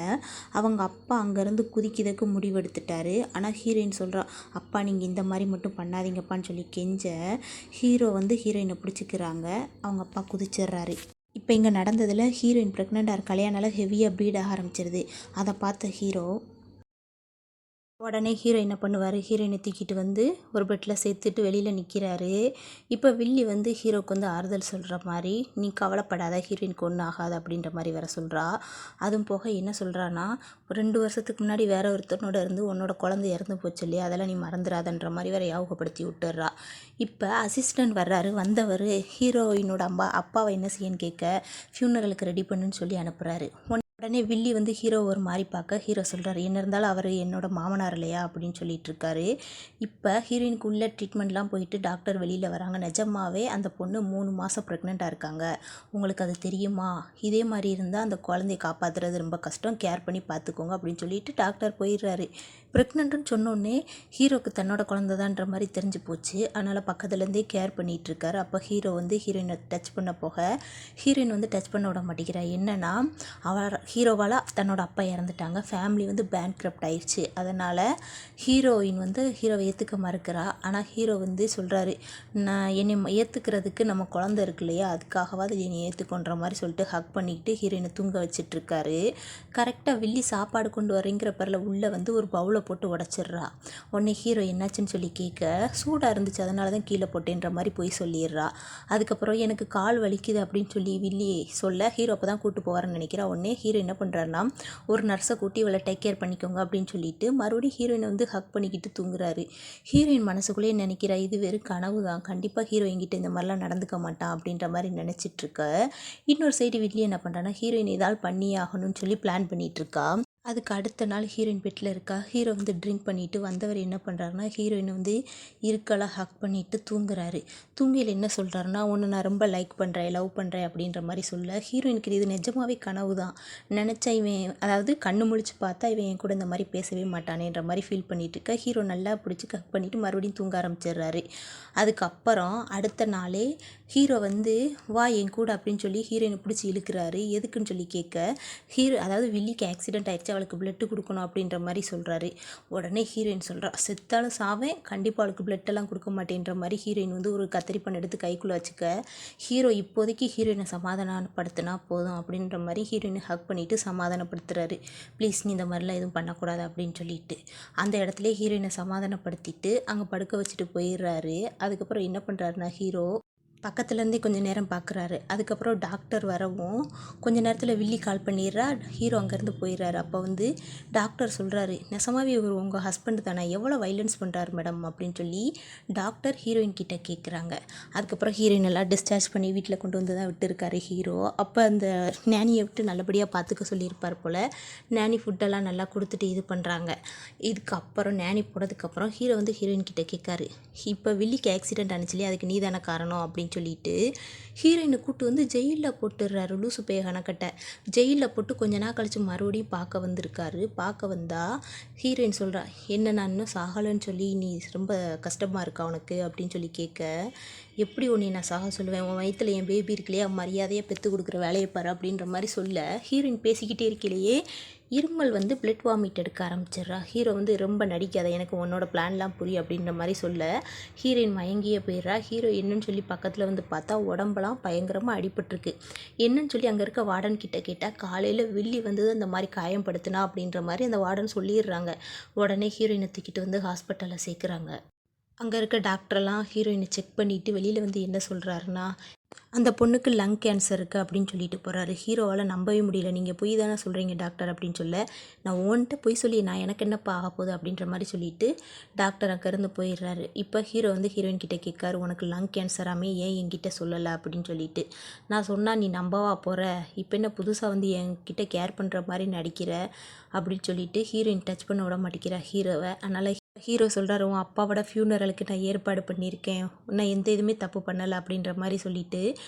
Speaker 1: அவங்க அப்பா அங்கேருந்து குதிக்கிறதுக்கு முடிவெடுத்துட்டாரு. ஆனால் ஹீரோயின் சொல்கிறா, அப்பா நீங்கள் இந்த மாதிரி மட்டும் பண்ணாதீங்கப்பான்னு சொல்லி கெஞ்ச ஹீரோ வந்து ஹீரோயினை பிடிச்சிக்கிறாங்க. அவங்க அப்பா குதிச்சிடுறாரு. இப்போ இங்கே நடந்ததில் ஹீரோயின் ப்ரெக்னெண்ட்டாக இருக்காளையானால ஹெவியாக ப்ளீட் ஆக ஆரம்பிச்சிருது. அதை பார்த்த ஹீரோ உடனே ஹீரோ என்ன பண்ணுவார், ஹீரோயினை தூக்கிட்டு வந்து ஒரு பெட்டில் சேர்த்துட்டு வெளியில் நிற்கிறாரு. இப்போ வில்லி வந்து ஹீரோவுக்கு வந்து ஆறுதல் சொல்கிற மாதிரி, நீ கவலைப்படாத, ஹீரோயினுக்கு ஒன்றும் ஆகாது அப்படின்ற மாதிரி வேற சொல்கிறா. அதுவும் போக என்ன சொல்கிறான்னா, 2 வருஷத்துக்கு முன்னாடி வேற ஒருத்தனோட இருந்து உன்னோட குழந்தை இறந்து போச்சு இல்லையா, அதெல்லாம் நீ மறந்துடாதன்ற மாதிரி வேற ஞாபகப்படுத்தி விட்டுறா. இப்போ அசிஸ்டண்ட் வர்றாரு. வந்தவர் ஹீரோயினோட அப்பாவை என்ன செய்யன்னு கேட்க ஃபியூனரலுக்கு ரெடி பண்ணுன்னு சொல்லி அனுப்புகிறாரு. உடனே வில்லி வந்து ஹீரோ ஒரு மாதிரி பார்க்க ஹீரோ சொல்கிறாரு, என்ன இருந்தாலும் அவர் என்னோட மாமனார் இல்லையா அப்படின்னு சொல்லிட்டு இருக்காரு. இப்போ ஹீரோயினுக்கு உள்ள ட்ரீட்மெண்ட்லாம் போயிட்டு டாக்டர் வெளியில் வராங்க. நிஜமாவே அந்த பொண்ணு 3 மாதம் ப்ரெக்னெண்ட்டாக இருக்காங்க, உங்களுக்கு அது தெரியுமா? இதே மாதிரி இருந்தால் அந்த குழந்தைய காப்பாற்றுறது ரொம்ப கஷ்டம், கேர் பண்ணி பார்த்துக்கோங்க அப்படின்னு சொல்லிட்டு டாக்டர் போயிடுறாரு. ப்ரெக்னென்ட்டுன்னு சொன்னோடனே ஹீரோக்கு தன்னோட குழந்தை தான்ற மாதிரி தெரிஞ்சு போச்சு. அதனால் பக்கத்துலேருந்தே கேர் பண்ணிகிட்ருக்காரு. அப்போ ஹீரோ வந்து ஹீரோயினை டச் பண்ண போக ஹீரோயின் வந்து டச் பண்ண விட மாட்டேங்கிறா. என்னன்னா ஹீரோவால் தன்னோட அப்பா இறந்துட்டாங்க, ஃபேமிலி வந்து பேன்க்ரப்ட் ஆயிடுச்சு. அதனால் ஹீரோயின் வந்து ஹீரோவை ஏற்றுக்க மறுக்கிறா. ஆனால் ஹீரோ வந்து சொல்கிறாரு, நான் என்னை ஏற்றுக்கிறதுக்கு நம்ம குழந்தை இருக்கு இல்லையா, அதுக்காகவாது என்னை ஏற்றுக்கொன்ற மாதிரி சொல்லிட்டு ஹக் பண்ணிக்கிட்டு ஹீரோயினை தூங்க வச்சிட்ருக்காரு. கரெக்டாக வில்லி சாப்பாடு கொண்டு வரேங்கிற பேரில் உள்ளே வந்து ஒரு பவுலை போட்டு உடச்சிட்றா. உடனே ஹீரோ என்னாச்சுன்னு சொல்லி கேட்க சூடாக இருந்துச்சு அதனால தான் கீழே போட்டேன்ற மாதிரி போய் சொல்லிடுறா. அதுக்கப்புறம் எனக்கு கால் வலிக்குது அப்படின்னு சொல்லி வில்லி சொல்ல ஹீரோ அப்போ தான் கூப்பிட்டு போவார்னு நினைக்கிறா. உடனே ஹீரோ என்ன பண்ணுறாருன்னா, ஒரு நர்ஸை கூட்டி இவளை டேக் கேர் பண்ணிக்கோங்க அப்படின்னு சொல்லிட்டு மறுபடியும் ஹீரோயினை வந்து ஹக் பண்ணிக்கிட்டு தூங்குறாரு. ஹீரோயின் மனசுக்குள்ளேயே நினைக்கிறா, இது வெறும் கனவு தான், கண்டிப்பாக ஹீரோ என்கிட்ட இந்த மாதிரிலாம் நடந்துக்க மாட்டான் அப்படின்ற மாதிரி நினச்சிட்ருக்க. இன்னொரு சைடு வில்லி என்ன பண்ணுறான்னா, ஹீரோயின் ஏதாவது பண்ணியே ஆகணும்னு சொல்லி பிளான் பண்ணிகிட்ருக்கா. அதுக்கு அடுத்த நாள் ஹீரோயின் பெட்டில் இருக்கா. ஹீரோ வந்து ட்ரிங்க் பண்ணிவிட்டு வந்தவர் என்ன பண்ணுறாருனா, ஹீரோயினை வந்து இருக்கலாக ஹக் பண்ணிவிட்டு தூங்குறாரு. தூங்கியில் என்ன சொல்கிறாருன்னா, உன்னை நான் ரொம்ப லைக் பண்ணுறேன், லவ் பண்ணுறேன் அப்படின்ற மாதிரி சொல்ல ஹீரோயினுக்கு இது நிஜமாவே கனவு தான், நினச்சா இவன் அதாவது கண்ணு முழிச்சு பார்த்தா இவன் என் கூட இந்த மாதிரி பேசவே மாட்டானேன்ற மாதிரி ஃபீல் பண்ணிட்டு இருக்க. ஹீரோ நல்லா பிடிச்சி ஹக் பண்ணிவிட்டு மறுபடியும் தூங்க ஆரம்பிச்சிடுறாரு. அதுக்கப்புறம் அடுத்த நாளே ஹீரோ வந்து வா என் கூட அப்படின்னு சொல்லி ஹீரோயினை பிடிச்சி இழுக்கிறாரு. எதுக்குன்னு சொல்லி கேட்க அதாவது வில்லிக்கு ஆக்சிடென்ட் ஆகிடுச்சு, அவளுக்கு பிளட்டு கொடுக்கணும் அப்படின்ற மாதிரி சொல்கிறாரு. உடனே ஹீரோயின் சொல்கிறா, செத்தாலும் சாவேன், கண்டிப்பாக அவளுக்கு பிளட்டெல்லாம் கொடுக்க மாட்டேன்ற மாதிரி ஹீரோயின் வந்து ஒரு கத்தரிப்பணம் எடுத்து கைக்குள்ளே வச்சுக்க ஹீரோ இப்போதைக்கு ஹீரோயினை சமாதானப்படுத்தினா போதும் அப்படின்ற மாதிரி ஹீரோயினை ஹக் பண்ணிவிட்டு சமாதானப்படுத்துகிறாரு. ப்ளீஸ் நீ இந்த மாதிரிலாம் எதுவும் பண்ணக்கூடாது அப்படின்னு சொல்லிட்டு அந்த இடத்துல ஹீரோயினை சமாதானப்படுத்திட்டு அங்கே படுக்க வச்சுட்டு போயிடுறாரு. அதுக்கப்புறம் என்ன பண்ணுறாருனா, ஹீரோ பக்கத்துலேருந்தே கொஞ்சம் நேரம் பார்க்குறாரு. அதுக்கப்புறம் டாக்டர் வரவும் கொஞ்ச நேரத்தில் வில்லி கால் பண்ணிடுறா. ஹீரோ அங்கேருந்து போயிடுறாரு. அப்போ வந்து டாக்டர் சொல்கிறாரு, நெசமாவே இவர் உங்கள் ஹஸ்பண்ட் தானே, எவ்வளோ வைலன்ஸ் பண்ணுறாரு மேடம் அப்படின்னு சொல்லி டாக்டர் ஹீரோயின் கிட்டே கேட்குறாங்க. அதுக்கப்புறம் ஹீரோயின் எல்லாம் டிஸ்சார்ஜ் பண்ணி வீட்டில் கொண்டு வந்து தான் விட்டுருக்காரு ஹீரோ. அப்போ அந்த நேனியை விட்டு நல்லபடியாக பார்த்துக்க சொல்லியிருப்பார் போல். நேனி ஃபுட்டெல்லாம் நல்லா கொடுத்துட்டு இது பண்ணுறாங்க. இதுக்கப்புறம் நேனி போனதுக்கப்புறம் ஹீரோ வந்து ஹீரோயின் கிட்டே கேட்காரு, இப்போ வில்லிக்கு ஆக்சிடென்ட் ஆனிச்சுலையே அதுக்கு நீ தானே காரணம் அப்படின்னு சொல்லிட்டு ஹீரோயினை கூப்பிட்டு வந்து ஜெயிலில் போட்டுடுறாரு. லூசு பேய கணக்கட்டை ஜெயிலில் போட்டு கொஞ்ச நாள் கழித்து மறுபடியும் பார்க்க வந்திருக்காரு. பார்க்க வந்தால் ஹீரோயின் சொல்கிறா, என்ன நான் இன்னும் சாகலைன்னு சொல்லி நீ ரொம்ப கஷ்டமாக இருக்கா உனக்கு அப்படின்னு சொல்லி கேட்க, எப்படி உன்னை நான் சாக சொல்லுவேன், உன் வயிற்றில் என் பேபி இருக்கலையே, மரியாதையாக பெற்று கொடுக்குற வேலையை பாரு அப்படின்ற மாதிரி சொல்ல ஹீரோயின் பேசிக்கிட்டே இருக்கையிலேயே இருமல் வந்து பிளட் வாமிட் எடுக்க ஆரம்பிச்சிடுறா. ஹீரோ வந்து ரொம்ப நடிக்காத, எனக்கு உன்னோட பிளான்லாம் புரியும் அப்படின்ற மாதிரி சொல்ல ஹீரோயின் மயங்கியே போயிடுறா. ஹீரோ என்னன்னு சொல்லி பக்கத்தில் வந்து பார்த்தா உடம்பெல்லாம் பயங்கரமாக அடிபட்டிருக்கு. என்னன்னு சொல்லி அங்கே இருக்க வார்டன் கிட்ட கேட்டால் காலையில் வில்லி வந்து அந்த மாதிரி காயப்படுத்தினா அப்படின்ற மாதிரி அந்த வார்டன் சொல்லிடுறாங்க. உடனே ஹீரோயினை தூக்கிட்டு வந்து ஹாஸ்பிட்டலில் சேர்க்குறாங்க. அங்கே இருக்க டாக்டர்லாம் ஹீரோயினை செக் பண்ணிவிட்டு வெளியில் வந்து என்ன சொல்கிறாருன்னா, அந்த பொண்ணுக்கு லங் கேன்சர் இருக்குது அப்படின்னு சொல்லிட்டு போகிறாரு. ஹீரோவால் நம்பவே முடியல. நீங்கள் பொய் தானே சொல்கிறீங்க டாக்டர் அப்படின்னு சொல்ல, நான் உன்கிட்ட பொய் சொல்லி நான் எனக்கு என்னப்பா ஆக போகுது அப்படின்ற மாதிரி சொல்லிட்டு டாக்டர் அங்கேருந்து போயிடுறாரு. இப்போ ஹீரோ வந்து ஹீரோயின் கிட்டே கேட்காரு, உனக்கு லங் கேன்சராமே ஏன் என்கிட்ட சொல்லலை அப்படின்னு சொல்லிட்டு. நான் சொன்னால் நீ நம்பவா போகிற, இப்போ என்ன புதுசாக வந்து என்கிட்ட கேர் பண்ணுற மாதிரி நடிக்கிற அப்படின்னு சொல்லிட்டு ஹீரோயின் டச் பண்ண விட மாட்டேங்கிறா ஹீரோவை. அதனால் ஹீரோ சொல்கிறாரு, உன் அப்பாவோட ஃபியூனரலுக்கு நான் ஏற்பாடு பண்ணியிருக்கேன், நான் எந்த இதுவுமே தப்பு பண்ணலை அப்படின்ற மாதிரி சொல்லிட்டு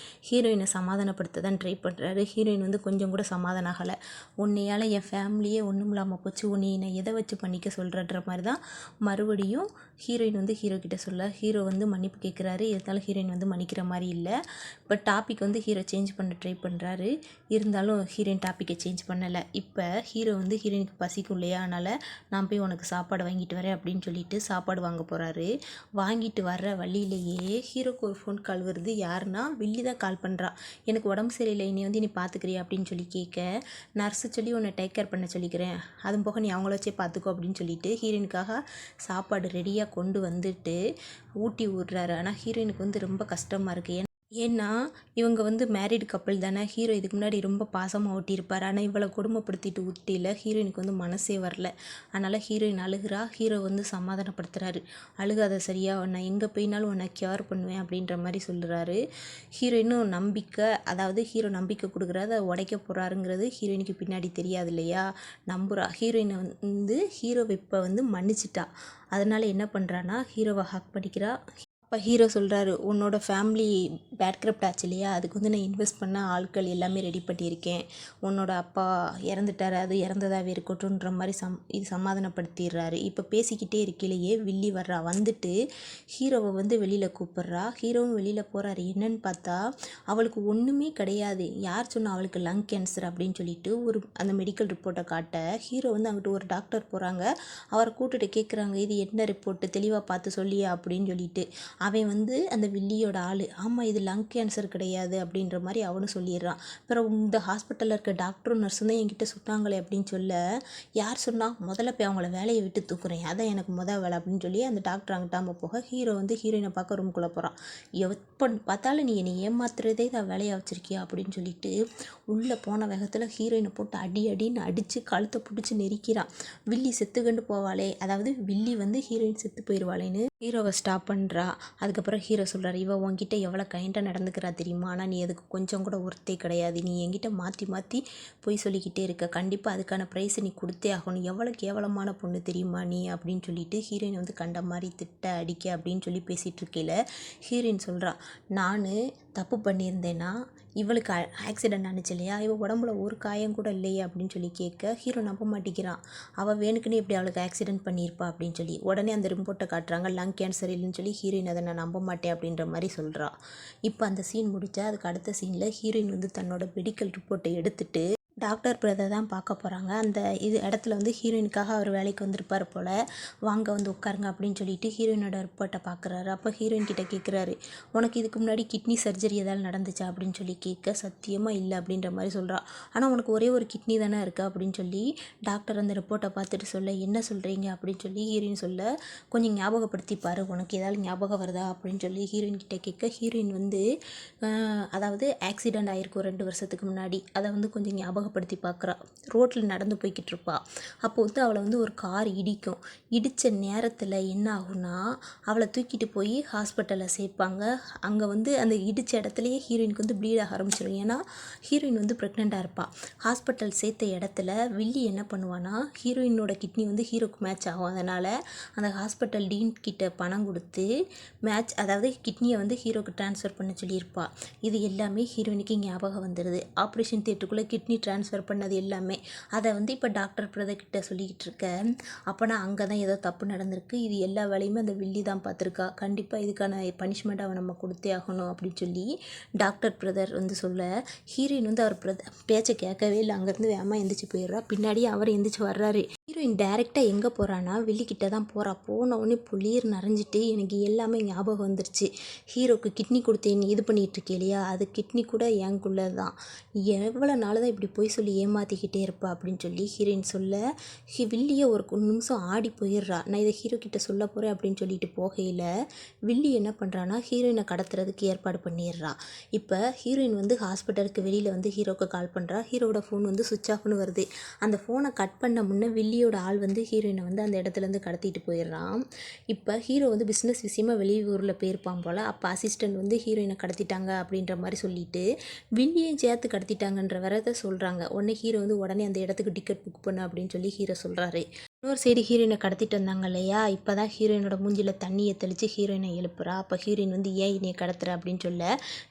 Speaker 1: ஹீரோயினை சமாதானப்படுத்த தான் ட்ரை பண்ணுறாரு. ஹீரோயின் வந்து கொஞ்சம் கூட சமாதானம் ஆகலை. உன்னையால் என் ஃபேமிலியே ஒன்றும் இல்லாமல் போச்சு, உன்னை நான் எதை வச்சு பண்ணிக்க சொல்கிறன்ற மாதிரி தான் மறுபடியும் ஹீரோயின் வந்து ஹீரோ கிட்ட சொல்ல, ஹீரோ வந்து மன்னிப்பு கேட்குறாரு. இருந்தாலும் ஹீரோயின் வந்து மன்னிக்கிற மாதிரி இல்லை. இப்போ டாபிக் வந்து ஹீரோ சேஞ்ச் பண்ண ட்ரை பண்ணுறாரு. இருந்தாலும் ஹீரோயின் டாப்பிக்கை சேஞ்ச் பண்ணலை. இப்போ ஹீரோ வந்து ஹீரோயினுக்கு பசிக்கும் இல்லையா, அதனால் நான் போய் உனக்கு சாப்பாடு வாங்கிட்டு வரேன் அப்படின்னு சொல்லிட்டு சாப்பாடு வாங்க போகிறாரு. வாங்கிட்டு வர்ற வழியிலேயே ஹீரோக்கு ஒரு ஃபோன் கால் வருது. யாருன்னா வில்லி தான் கால் பண்ணுறா. எனக்கு உடம்பு சரியில்லை, நீ வந்து நீ பார்த்துக்கிறியா அப்படின்னு சொல்லி கேட்க, நர்ஸு சொல்லி உன்னை டேக் கேர் பண்ண சொல்லிக்கிறேன், அதுவும் போக நீ அவங்கள வச்சே பார்த்துக்கோ அப்படின்னு சொல்லிட்டு ஹீரோயினுக்காக சாப்பாடு ரெடியாக கொண்டு வந்துட்டு ஊட்டி விட்றாரு. ஆனால் ஹீரோயினுக்கு வந்து ரொம்ப கஷ்டமாக இருக்குது. ஏன்னா இவங்க வந்து மேரிடு கப்பல் தானே. ஹீரோ இதுக்கு முன்னாடி ரொம்ப பாசமாக ஊட்டியிருப்பார். ஆனால் இவளை கொடுமைப்படுத்திட்டு ஊட்டியில் ஹீரோயினுக்கு வந்து மனசே வரல. அதனால் ஹீரோயின் அழுகிறா. ஹீரோ வந்து சமாதானப்படுத்துகிறாரு, அழுகாத சரியா, நான் எங்கே போயினாலும் உன்னை கேர் பண்ணுவேன் அப்படின்ற மாதிரி சொல்கிறாரு. ஹீரோயினும் நம்பிக்கை, அதாவது ஹீரோ நம்பிக்கை கொடுக்குறாரு, அதை உடைக்க போகிறாருங்கிறது ஹீரோயினுக்கு பின்னாடி தெரியாது இல்லையா, நம்புகிறா. ஹீரோயினை வந்து ஹீரோ இப்போ வந்து மன்னிச்சிட்டா. அதனால் என்ன பண்ணுறான்னா ஹீரோவை ஹக் பண்ணிக்கிறா. அப்போ ஹீரோ சொல்கிறாரு, உன்னோட ஃபேமிலி பேட்கிராஃப்ட் ஆச்சு இல்லையா, அதுக்கு வந்து நான் இன்வெஸ்ட் பண்ண ஆட்கள் எல்லாமே ரெடி பண்ணியிருக்கேன், உன்னோட அப்பா இறந்துட்டார், அது இறந்ததாகவே இருக்கட்டும்ன்ற மாதிரி இது சமாதானப்படுத்திடுறாரு. இப்போ பேசிக்கிட்டே இருக்கையிலேயே வில்லி வர்றா. வந்துட்டு ஹீரோவை வந்து வெளியில் கூப்பிட்றா. ஹீரோவும் வெளியில் போகிறாரு. என்னன்னு பார்த்தா அவளுக்கு ஒன்றுமே கிடையாது. யார் சொன்னா அவளுக்கு லங் கேன்சர் அப்படின்னு சொல்லிட்டு அந்த மெடிக்கல் ரிப்போர்ட்டை காட்ட, ஹீரோ வந்து அங்கிட்டு ஒரு டாக்டர் போகிறாங்க. அவரை கூப்பிட்டுட்டு கேட்குறாங்க, இது என்ன ரிப்போர்ட்டு, தெளிவாக பார்த்து சொல்லியா அப்படின்னு சொல்லிட்டு. அவன் வந்து அந்த வில்லியோட ஆள், ஆமாம் இது லங் கேன்சர் கிடையாது அப்படின்ற மாதிரி அவனும் சொல்லிடுறான். அப்புறம் இந்த ஹாஸ்பிட்டலில் இருக்க டாக்டரும் நர்ஸும் தான் என்கிட்ட சொன்னாங்களே அப்படின்னு சொல்ல, யார் சொன்னால் முதல்ல போய் அவங்கள வேலையை விட்டு தூக்குறேன், அதான் எனக்கு வேலை அப்படின்னு சொல்லி அந்த டாக்டர் அங்கிட்டாமல் போக ஹீரோ வந்து ஹீரோயினை பார்க்க ரூம்குள்ளே போகிறான். எப்போ பார்த்தாலும் நீ என்னை ஏமாத்துறதே தான் வேலையாக வச்சுருக்கியா அப்படின்னு சொல்லிட்டு உள்ளே போன வேகத்தில் ஹீரோயினை போட்டு அடின்னு அடித்து கழுத்தை பிடிச்சி நெரிக்கிறான். வில்லி செத்துக்கண்டு போவாளே, அதாவது வில்லி வந்து ஹீரோயின் செத்து போயிடுவாளேன்னு ஹீரோவை ஸ்டாப் பண்ணுறா. அதுக்கப்புறம் ஹீரோ சொல்கிறார், இவன் உன்கிட்ட எவ்வளோ கைண்டாக நடந்துக்கிறா தெரியுமா, ஆனால் நீ அதுக்கு கொஞ்சம் கூட ஒர்த்தே கிடையாது, நீ என்கிட்ட மாற்றி போய் சொல்லிக்கிட்டே இருக்க, கண்டிப்பாக அதுக்கான ப்ரைஸை நீ கொடுத்தே ஆகணும், எவ்வளோ கேவலமான பொண்ணு தெரியுமா நீ அப்படின்னு சொல்லிட்டு ஹீரோயின் வந்து கண்ட மாதிரி திட்ட அடிக்க அப்படின்னு சொல்லி பேசிகிட்டு இருக்கையில் ஹீரோயின் சொல்கிறா, நான் தப்பு பண்ணியிருந்தேன்னா இவளுக்கு ஆக்சிடெண்ட் ஆனிச்சு இல்லையா, இவள் உடம்புல ஒரு காயம் கூட இல்லையே அப்படின்னு சொல்லி கேட்க ஹீரோ நம்ப மாட்டேங்கிறான். அவள் வேணுக்குன்னு இப்படி அவளுக்கு ஆக்சிடெண்ட் பண்ணியிருப்பா அப்படின்னு சொல்லி. உடனே அந்த ரிப்போர்ட்டை காட்டுறாங்க, லங் கேன்சர் இல்லைன்னு சொல்லி ஹீரோயின் அதை நான் நம்ப மாட்டேன் அப்படின்ற மாதிரி சொல்கிறா. இப்போ அந்த சீன் முடித்தா அதுக்கு அடுத்த சீனில் ஹீரோயின் வந்து தன்னோட மெடிக்கல் ரிப்போர்ட்டை எடுத்துகிட்டு டாக்டர் பிரதர் தான் பார்க்க போகிறாங்க. அந்த இடத்துல வந்து ஹீரோயினுக்காக அவர் வேலைக்கு வந்திருப்பார் போல். வாங்க வந்து உட்காருங்க அப்படின்னு சொல்லிட்டு ஹீரோயினோட ரிப்போர்ட்டை பார்க்குறாரு. அப்போ ஹீரோயின் கிட்டே கேட்குறாரு, உனக்கு இதுக்கு முன்னாடி கிட்னி சர்ஜரி ஏதாவது நடந்துச்சா அப்படின்னு சொல்லி கேட்க, சத்தியமாக இல்லை அப்படின்ற மாதிரி சொல்கிறா. ஆனால் உனக்கு ஒரே ஒரு கிட்னி தானே இருக்குது அப்படின்னு சொல்லி டாக்டர் அந்த ரிப்போர்ட்டை பார்த்துட்டு சொல்ல, என்ன சொல்கிறீங்க அப்படின்னு சொல்லி ஹீரோயின் சொல்ல, கொஞ்சம் ஞாபகப்படுத்தி பாரு, உனக்கு ஏதாவது ஞாபகம் வருதா அப்படின்னு சொல்லி ஹீரோயின் கிட்டே கேட்க, ஹீரோயின் வந்து அதாவது ஆக்சிடெண்ட் ஆகிருக்கும் 2 வருஷத்துக்கு முன்னாடி, அதை வந்து கொஞ்சம் ஞாபகப்படுத்தி பார்க்குறா. ரோட்டில் நடந்து போய்கிட்டு இருப்பா. அப்போ வந்து அவளை வந்து ஒரு கார் இடிக்கும். இடித்த நேரத்தில் என்ன ஆகும்னா அவளை தூக்கிட்டு போய் ஹாஸ்பிட்டலில் சேர்ப்பாங்க. அங்கே வந்து அந்த இடித்த இடத்துலையே ஹீரோயினுக்கு வந்து ப்ளீட் ஆக ஆரம்பிச்சிடும். ஏன்னா ஹீரோயின் வந்து ப்ரெக்னெண்ட்டாக இருப்பாள். ஹாஸ்பிட்டல் சேர்த்த இடத்துல வில்லி என்ன பண்ணுவான்னா, ஹீரோயினோட கிட்னி வந்து ஹீரோக்கு மேட்ச் ஆகும். அதனால் அந்த ஹாஸ்பிட்டல் டீன் கிட்ட பணம் கொடுத்து அதாவது கிட்னியை வந்து ஹீரோக்கு ட்ரான்ஸ்ஃபர் பண்ண சொல்லியிருப்பாள். இது எல்லாமே ஹீரோயினுக்கு ஞாபகம் வந்துடுது. ஆப்ரேஷன் தியேட்டருக்குள்ளே கிட்னி ட்ரான்ஸ்ஃபர் பண்ணது எல்லாமே அதை வந்து இப்போ டாக்டர் பிரதர் கிட்ட சொல்லிக்கிட்டு இருக்கேன். அப்போனா அங்கே தான் ஏதோ தப்பு நடந்திருக்கு, இது எல்லா வேலையுமே அந்த வில்லி தான் பார்த்துருக்கா, கண்டிப்பாக இதுக்கான பனிஷ்மெண்ட் அவன் நம்ம கொடுத்தே ஆகணும் அப்படின்னு சொல்லி டாக்டர் பிரதர் வந்து சொல்ல, ஹீரோயின் வந்து அவர் பேச்சை கேட்கவே இல்லை. அங்கேருந்து வேகமாக எந்திரிச்சு போயிடுறா. பின்னாடியே அவர் எந்திரிச்சு வர்றாரு. ஹீரோயின் டைரெக்டாக எங்கே போகிறான்னா வில்லிக்கிட்ட தான் போகிறா. போனவுடனே புளிர் நனைஞ்சிட்டு எனக்கு எல்லாமே ஞாபகம் வந்துருச்சு. ஹீரோக்கு கிட்னி கொடுத்தேன் இது பண்ணிகிட்டு இருக்கே இல்லையா, அது கிட்னி கூட எனக்குள்ளே தான், எவ்வளோ நாள் தான் இப்படி போய் பொய் சொல்லி ஏமாற்றிக்கிட்டே இருப்பா அப்படின்னு சொல்லி ஹீரோயின் சொல்ல வில்லியை ஒரு நிமிஷம் ஆடி போயிடுறா. நான் இதை ஹீரோ கிட்ட சொல்ல போகிறேன் அப்படின்னு சொல்லிட்டு போகையில் வில்லி என்ன பண்ணுறான்னா ஹீரோயினை கடத்துறதுக்கு ஏற்பாடு பண்ணிடுறா. இப்போ ஹீரோயின் வந்து ஹாஸ்பிட்டலுக்கு வெளியில் வந்து ஹீரோவுக்கு கால் பண்ணுறா. ஹீரோவோட ஃபோன் வந்து சுவிட்ச் ஆஃப்னு வருது. அந்த ஃபோனை கட் பண்ண முன்னே வில்லியோட ஆள் வந்து ஹீரோயினை வந்து அந்த இடத்துலேருந்து கடத்திட்டு போயிடுறான். இப்போ ஹீரோ வந்து பிஸ்னஸ் விஷயமா வெளியூரில் போயிருப்பான் போல். அப்போ அசிஸ்டன்ட் வந்து ஹீரோயினை கடத்திட்டாங்க அப்படின்ற மாதிரி சொல்லிட்டு வில்லியையும் சேர்த்து கடத்திட்டாங்கன்ற வரதை சொல்கிறாங்க. உடனே ஹீரோ வந்து உடனே அந்த இடத்துக்கு டிக்கெட் புக் பண்ணு அப்படின்னு சொல்லி ஹீரோ சொல்கிறாரு. இன்னொரு சைடு ஹீரோயினை கடத்திட்டு வந்தாங்க இல்லையா, இப்போ தான் ஹீரோயினோட மூஞ்சியில் தண்ணியை தெளித்து ஹீரோயினை எழுப்புறா. அப்போ ஹீரோயின் வந்து ஏன் என்னையை கடத்துற அப்படின்னு சொல்ல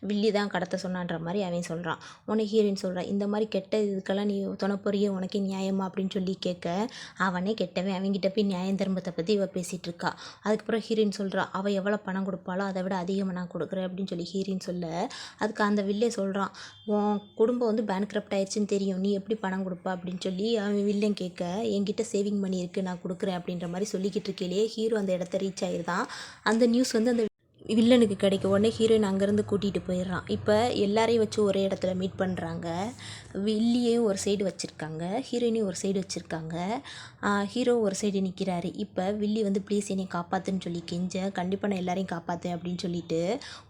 Speaker 1: வில்லி தான் கடத்த சொன்னான்ற மாதிரி அவன் சொல்கிறான். உடனே ஹீரோயின் சொல்கிறான், இந்த மாதிரி கெட்ட இதுக்கெல்லாம் நீ துணைப்பொறிய உனக்கே நியாயமா அப்படின்னு சொல்லி கேட்க அவனே கெட்டவன், அவங்ககிட்ட போய் நியாயம் தர்மத்தை பற்றி இவ பேசிகிட்டு இருக்கா. அதுக்கப்புறம் ஹீரோயின் சொல்கிறா, அவள் எவ்வளோ பணம் கொடுப்பாளோ அதை விட அதிகமாக நான் கொடுக்குறேன் அப்படின்னு சொல்லி ஹீரோயின் சொல்ல அதுக்கு அந்த வில்லே சொல்கிறான், உன் குடும்பம் வந்து பேங்க்ரப்ட் ஆயிடுச்சுன்னு தெரியும், நீ எப்படி பணம் கொடுப்பா அப்படின்னு சொல்லி அவன் வில்லன் கேட்க என்கிட்ட சேவிங் மணி இருக்குது நான் கொடுக்குறேன் அப்படின்ற மாதிரி சொல்லிக்கிட்டு இருக்கையிலே ஹீரோ அந்த இடத்த ரீச் ஆகிருதான். அந்த நியூஸ் வந்து அந்த வில்லனுக்கு கிடைக்க உடனே ஹீரோயின் அங்கேருந்து கூட்டிகிட்டு போயிடுறான். இப்போ எல்லாரையும் வச்சு ஒரே இடத்துல மீட் பண்ணுறாங்க. வில்லியையும் ஒரு சைடு வச்சுருக்காங்க, ஹீரோயினையும் ஒரு சைடு வச்சுருக்காங்க. ஹீரோ ஒரு சைடு நிற்கிறாரு. இப்போ வில்லி வந்து ப்ளீஸ் என்னை காப்பாற்றுன்னு சொல்லி கெஞ்ச கண்டிப்பாக நான் எல்லாரையும் காப்பாற்றேன் அப்படின்னு சொல்லிட்டு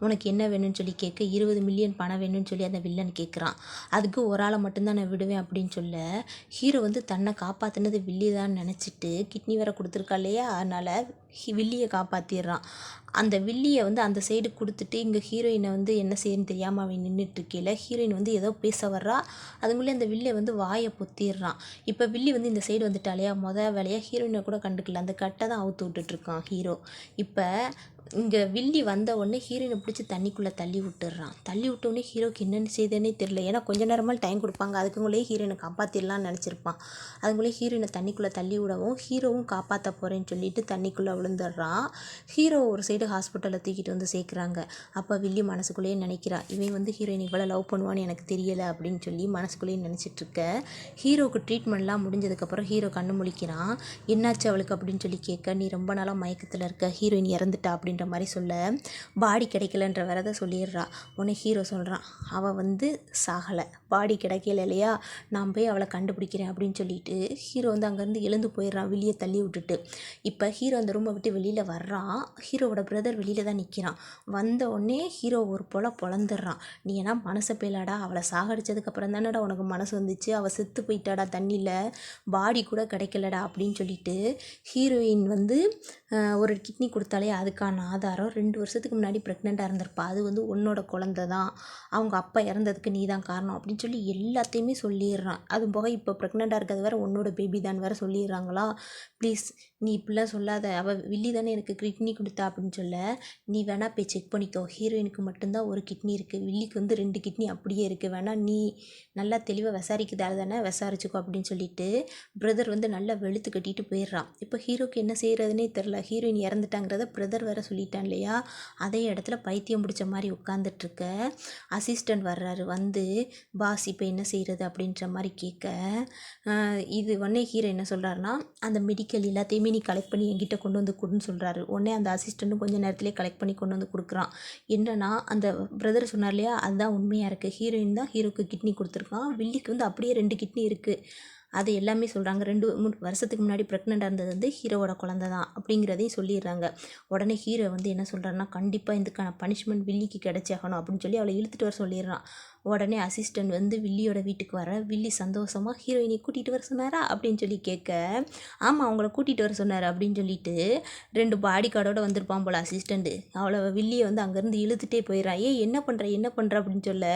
Speaker 1: உனக்கு என்ன வேணும்னு சொல்லி கேட்க 20 மில்லியன் பணம் வேணும்னு சொல்லி அந்த வில்லன் கேட்குறான். அதுக்கு ஒரு ஆளை மட்டும்தான் நான் விடுவேன் அப்படின்னு சொல்ல ஹீரோ வந்து தன்னை காப்பாற்றினது வில்லி தான் நினச்சிட்டு கிட்னி வேற கொடுத்துருக்கா இல்லையா, அதனால் வில்லியை காப்பாற்றிடுறான். அந்த வில்லியை வந்து அந்த சைடு கொடுத்துட்டு இங்கே ஹீரோயினை வந்து என்ன செய்யணும்னு தெரியாமல் அவன் நின்றுட்டுருக்கையில் ஹீரோயின் வந்து ஏதோ பேச வர்றா. அதுக்குள்ளே அந்த வில்லியை வந்து வாயை பொத்திடுறான். இப்போ வில்லி வந்து இந்த சைடு வந்துட்டாலையா, வேலையாக ஹீரோயினை கூட கண்டுக்கல, அந்த கட்டை தான் அவுத்து விட்டுட்ருக்கான் ஹீரோ. இப்போ இங்கே வில்லி வந்த உடனே ஹீரோயினை பிடிச்சி தண்ணிக்குள்ளே தள்ளி விட்டுறான். தள்ளி விட்டோடனே ஹீரோக்கு என்னென்னு செய்தேனே தெரில. ஏன்னா கொஞ்ச நேரமாக டைம் கொடுப்பாங்க, அதுக்குள்ளே ஹீரோயினை காப்பாற்றிடலான்னு நினச்சிருப்பான். அதுக்குள்ளே ஹீரோயினை தண்ணிக்குள்ளே தள்ளி விடவும் ஹீரோவும் காப்பாற்ற போகிறேன்னு சொல்லிட்டு தண்ணிக்குள்ளே விழுந்துடுறான். ஹீரோ ஒரு சைடு ஹாஸ்பிட்டலில் தூக்கிட்டு வந்து சேர்க்குறாங்க. அப்போ வில்லி மனசுக்குள்ளேயே நினைக்கிறா, இவன் வந்து ஹீரோயின் இவ்வளோ லவ் பண்ணுவான்னு எனக்கு தெரியலை அப்படின்னு சொல்லி மனசுக்குள்ளேயே நினச்சிட்ருக்க. ஹீரோவுக்கு ட்ரீட்மெண்ட்லாம் முடிஞ்சதுக்கப்புறம் ஹீரோ கண்ணு முழிக்கிறான். என்னாச்சு அவளுக்கு அப்படின்னு சொல்லி கேட்க நீ ரொம்ப நாளாக மயக்கத்தில் இருக்க, ஹீரோயின் இறந்துட்டா அப்படின்ற மாதிரி சொல்ல பாடி கிடைக்கலன்ற வரதை சொல்லிடுறா. உடனே ஹீரோ சொல்கிறான், அவள் வந்து சாகலை, பாடி கிடைக்கல இல்லையா, நான் போய் அவளை கண்டுபிடிக்கிறேன் அப்படின்னு சொல்லிட்டு ஹீரோ வந்து அங்கேருந்து எழுந்து போயிடுறான் வெளியே தள்ளி விட்டுட்டு. இப்போ ஹீரோ அந்த ரூமை விட்டு வெளியில் வர்றான். ஹீரோவோட பிரதர் வெளியில் தான் நிற்கிறான். வந்த உடனே ஹீரோ ஒரு பொழந்துடுறான். நீ ஏன்னா மனசை பேலாடா, அவளை சாகடிச்சதுக்கப்புறம் தானடா உனக்கு மனசு வந்துச்சு, அவள் செத்து போயிட்டாடா தண்ணியில், பாடி கூட கிடைக்கலடா அப்படின்னு சொல்லிட்டு ஹீரோயின் வந்து ஒரு கிட்னி கொடுத்தாலே அதுக்கான ஆதாரம் 2 வருஷத்துக்கு முன்னாடி ப்ரெக்னெண்ட்டாக இருந்திருப்பா, அது வந்து உன்னோட குழந்தை தான், அவங்க அப்பா இறந்ததுக்கு நீ தான் காரணம் அப்படின்னு சொல்லி எல்லாத்தையுமே சொல்லிடுறான். அது போக இப்போ ப்ரெக்னெண்ட்டாக இருக்கிறது வேறு உன்னோட பேபி தான் வேறு சொல்லிடுறாங்களா. ப்ளீஸ் நீ இப்படிலாம் சொல்லாத, அவள் வில்லி தானே எனக்கு கிட்னி கொடுத்தா அப்படின்னு சொல்ல நீ வேணா போய் செக் பண்ணிக்கோ, ஹீரோயினுக்கு மட்டும்தான் ஒரு கிட்னி இருக்குது, வில்லிக்கு வந்து 2 கிட்னி அப்படியே இருக்குது, வேணா நீ நல்லா தெளிவாக விசாரிக்குதால தானே விசாரிச்சுக்கோ அப்படின்னு சொல்லிட்டு பிரதர் வந்து நல்லா வெளுத்து கட்டிட்டு போயிடுறான். இப்போ ஹீரோக்கு என்ன செய்கிறதுனே தெரில. ஹீரோயின் இறந்துட்டாங்கிறத பிரதர் வேறு சொல்லிட்டான் இல்லையா, அதே இடத்துல பைத்தியம் பிடிச்ச மாதிரி உட்காந்துட்ருக்க. அசிஸ்டண்ட் வர்றாரு. வந்து பாஸ் இப்போ என்ன செய்கிறது அப்படின்ற மாதிரி கேட்க இது உடனே ஹீரோ என்ன சொல்கிறாருன்னா, அந்த மெடிக்கல் எல்லாத்தையுமே நீ கலெக்ட் பண்ணி என்கிட்ட கொண்டு வந்து கொடுன்னு சொல்கிறாரு. உடனே அந்த அசிஸ்டண்ட்டும் கொஞ்சம் நேரத்துலேயே கலெக்ட் பண்ணி கொண்டு வந்து கொடுக்குறான். என்னன்னா அந்த பிரதர் சொன்னார் இல்லையா, அதுதான் உண்மையாக இருக்குது, ஹீரோயின் தான் ஹீரோக்கு கிட்னி கொடுத்துருக்கான், வில்லிக்கு வந்து அப்படியே 2 கிட்னி இருக்குது, அது எல்லாமே சொல்கிறாங்க. 2-3 வருஷத்துக்கு முன்னாடி ப்ரெக்னெண்ட்டாக இருந்தது வந்து ஹீரோவோட குழந்தை தான் அப்படிங்கிறதையும் சொல்லிடுறாங்க. உடனே ஹீரோ வந்து என்ன சொல்கிறாருன்னா, கண்டிப்பாக இதுக்கான பனிஷ்மெண்ட் வில்லிக்கு கிடைச்சாகணும் அப்படின்னு சொல்லி அவளை இழுத்துட்டு வர சொல்லிடுறான். உடனே அசிஸ்டண்ட் வந்து வில்லியோட வீட்டுக்கு வர வில்லி சந்தோஷமாக ஹீரோயினை கூட்டிகிட்டு வர சொன்னாரா அப்படின்னு சொல்லி கேட்க ஆமாம் அவங்கள கூட்டிகிட்டு வர சொன்னார் அப்படின்னு சொல்லிட்டு 2 பாடி கார்டோடு வந்திருப்பான் போல் அசிஸ்டண்ட்டு. அவளை வில்லியை வந்து அங்கேருந்து இழுத்துட்டே போயிடறான். என்ன பண்ணுற அப்படின்னு சொல்ல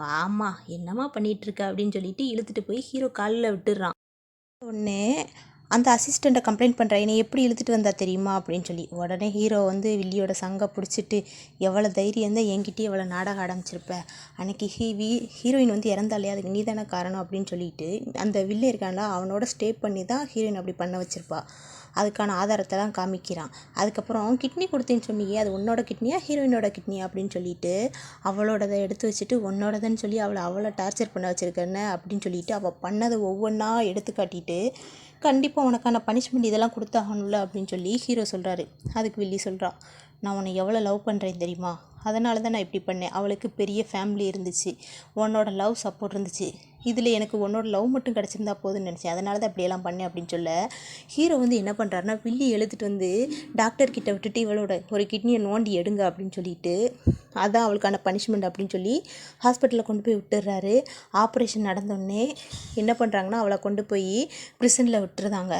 Speaker 1: வாமா என்னம்மா பண்ணிகிட்ருக்க அப்படின்னு சொல்லிட்டு இழுத்துட்டு போய் ஹீரோ காலில் விட்டுடுறான். ஒன்று அந்த அசிஸ்டண்ட்டை கம்ப்ளைண்ட் பண்ணுறா, என்னை எப்படி இழுத்துட்டு வந்தா தெரியுமா அப்படின்னு சொல்லி. உடனே ஹீரோ வந்து வில்லியோட சங்கை பிடிச்சிட்டு எவ்வளோ தைரியம் தான் என்கிட்டயே எவ்வளோ நாடகம் ஆரம்பிச்சிருப்ப, அன்றைக்கி ஹீரோயின் வந்து இறந்தாலே அதுக்கு நீ தானே காரணம் அப்படின்னு சொல்லிட்டு அந்த வில்லி இருக்கான்ல அவனோட ஸ்டே பண்ணி தான் ஹீரோயின் அப்படி பண்ண வச்சுருப்பா. அதுக்கான ஆதாரத்தெல்லாம் காமிக்கிறான். அதுக்கப்புறம் கிட்னி கொடுத்தேன்னு சொன்னியே, அது உன்னோட கிட்னியா ஹீரோயினோட கிட்னியா அப்படின்னு சொல்லிட்டு அவளோடதை எடுத்து வச்சுட்டு உன்னோடதுன்னு சொல்லி அவளை டார்ச்சர் பண்ண வச்சுருக்கேன்னு அப்படின்னு சொல்லிட்டு அவள் பண்ணதை ஒவ்வொன்றா எடுத்து காட்டிட்டு கண்டிப்பாக உனக்கான பனிஷ்மெண்ட் இதெல்லாம் கொடுத்தாகணும்ல அப்படின்னு சொல்லி ஹீரோ சொல்கிறாரு. அதுக்கு வில்லி சொல்கிறா, நான் உன்னை எவ்வளோ லவ் பண்ணுறேன் தெரியுமா, அதனால தான் நான் இப்படி பண்ணேன். அவளுக்கு பெரிய ஃபேமிலி இருந்துச்சு, உன்னோட லவ் சப்போர்ட் இருந்துச்சு, இதில் எனக்கு உன்னோட லவ் மட்டும் கிடச்சிருந்தா போதும்னு நினச்சேன், அதனால தான் அப்படியெல்லாம் பண்ணேன் அப்படின்னு சொல்ல ஹீரோ வந்து என்ன பண்ணுறாருனா வில்லி எழுத்துட்டு வந்து டாக்டர்கிட்ட விட்டுட்டு இவளோட ஒரு கிட்னியை நோண்டி எடுங்க அப்படின்னு சொல்லிட்டு அதான் அவளுக்கான பனிஷ்மெண்ட் அப்படின்னு சொல்லி ஹாஸ்பிட்டலில் கொண்டு போய் விட்டுடுறாரு. ஆப்ரேஷன் நடந்தோடனே என்ன பண்ணுறாங்கன்னா அவளை கொண்டு போய் ப்ரிசனில் விட்டுருந்தாங்க.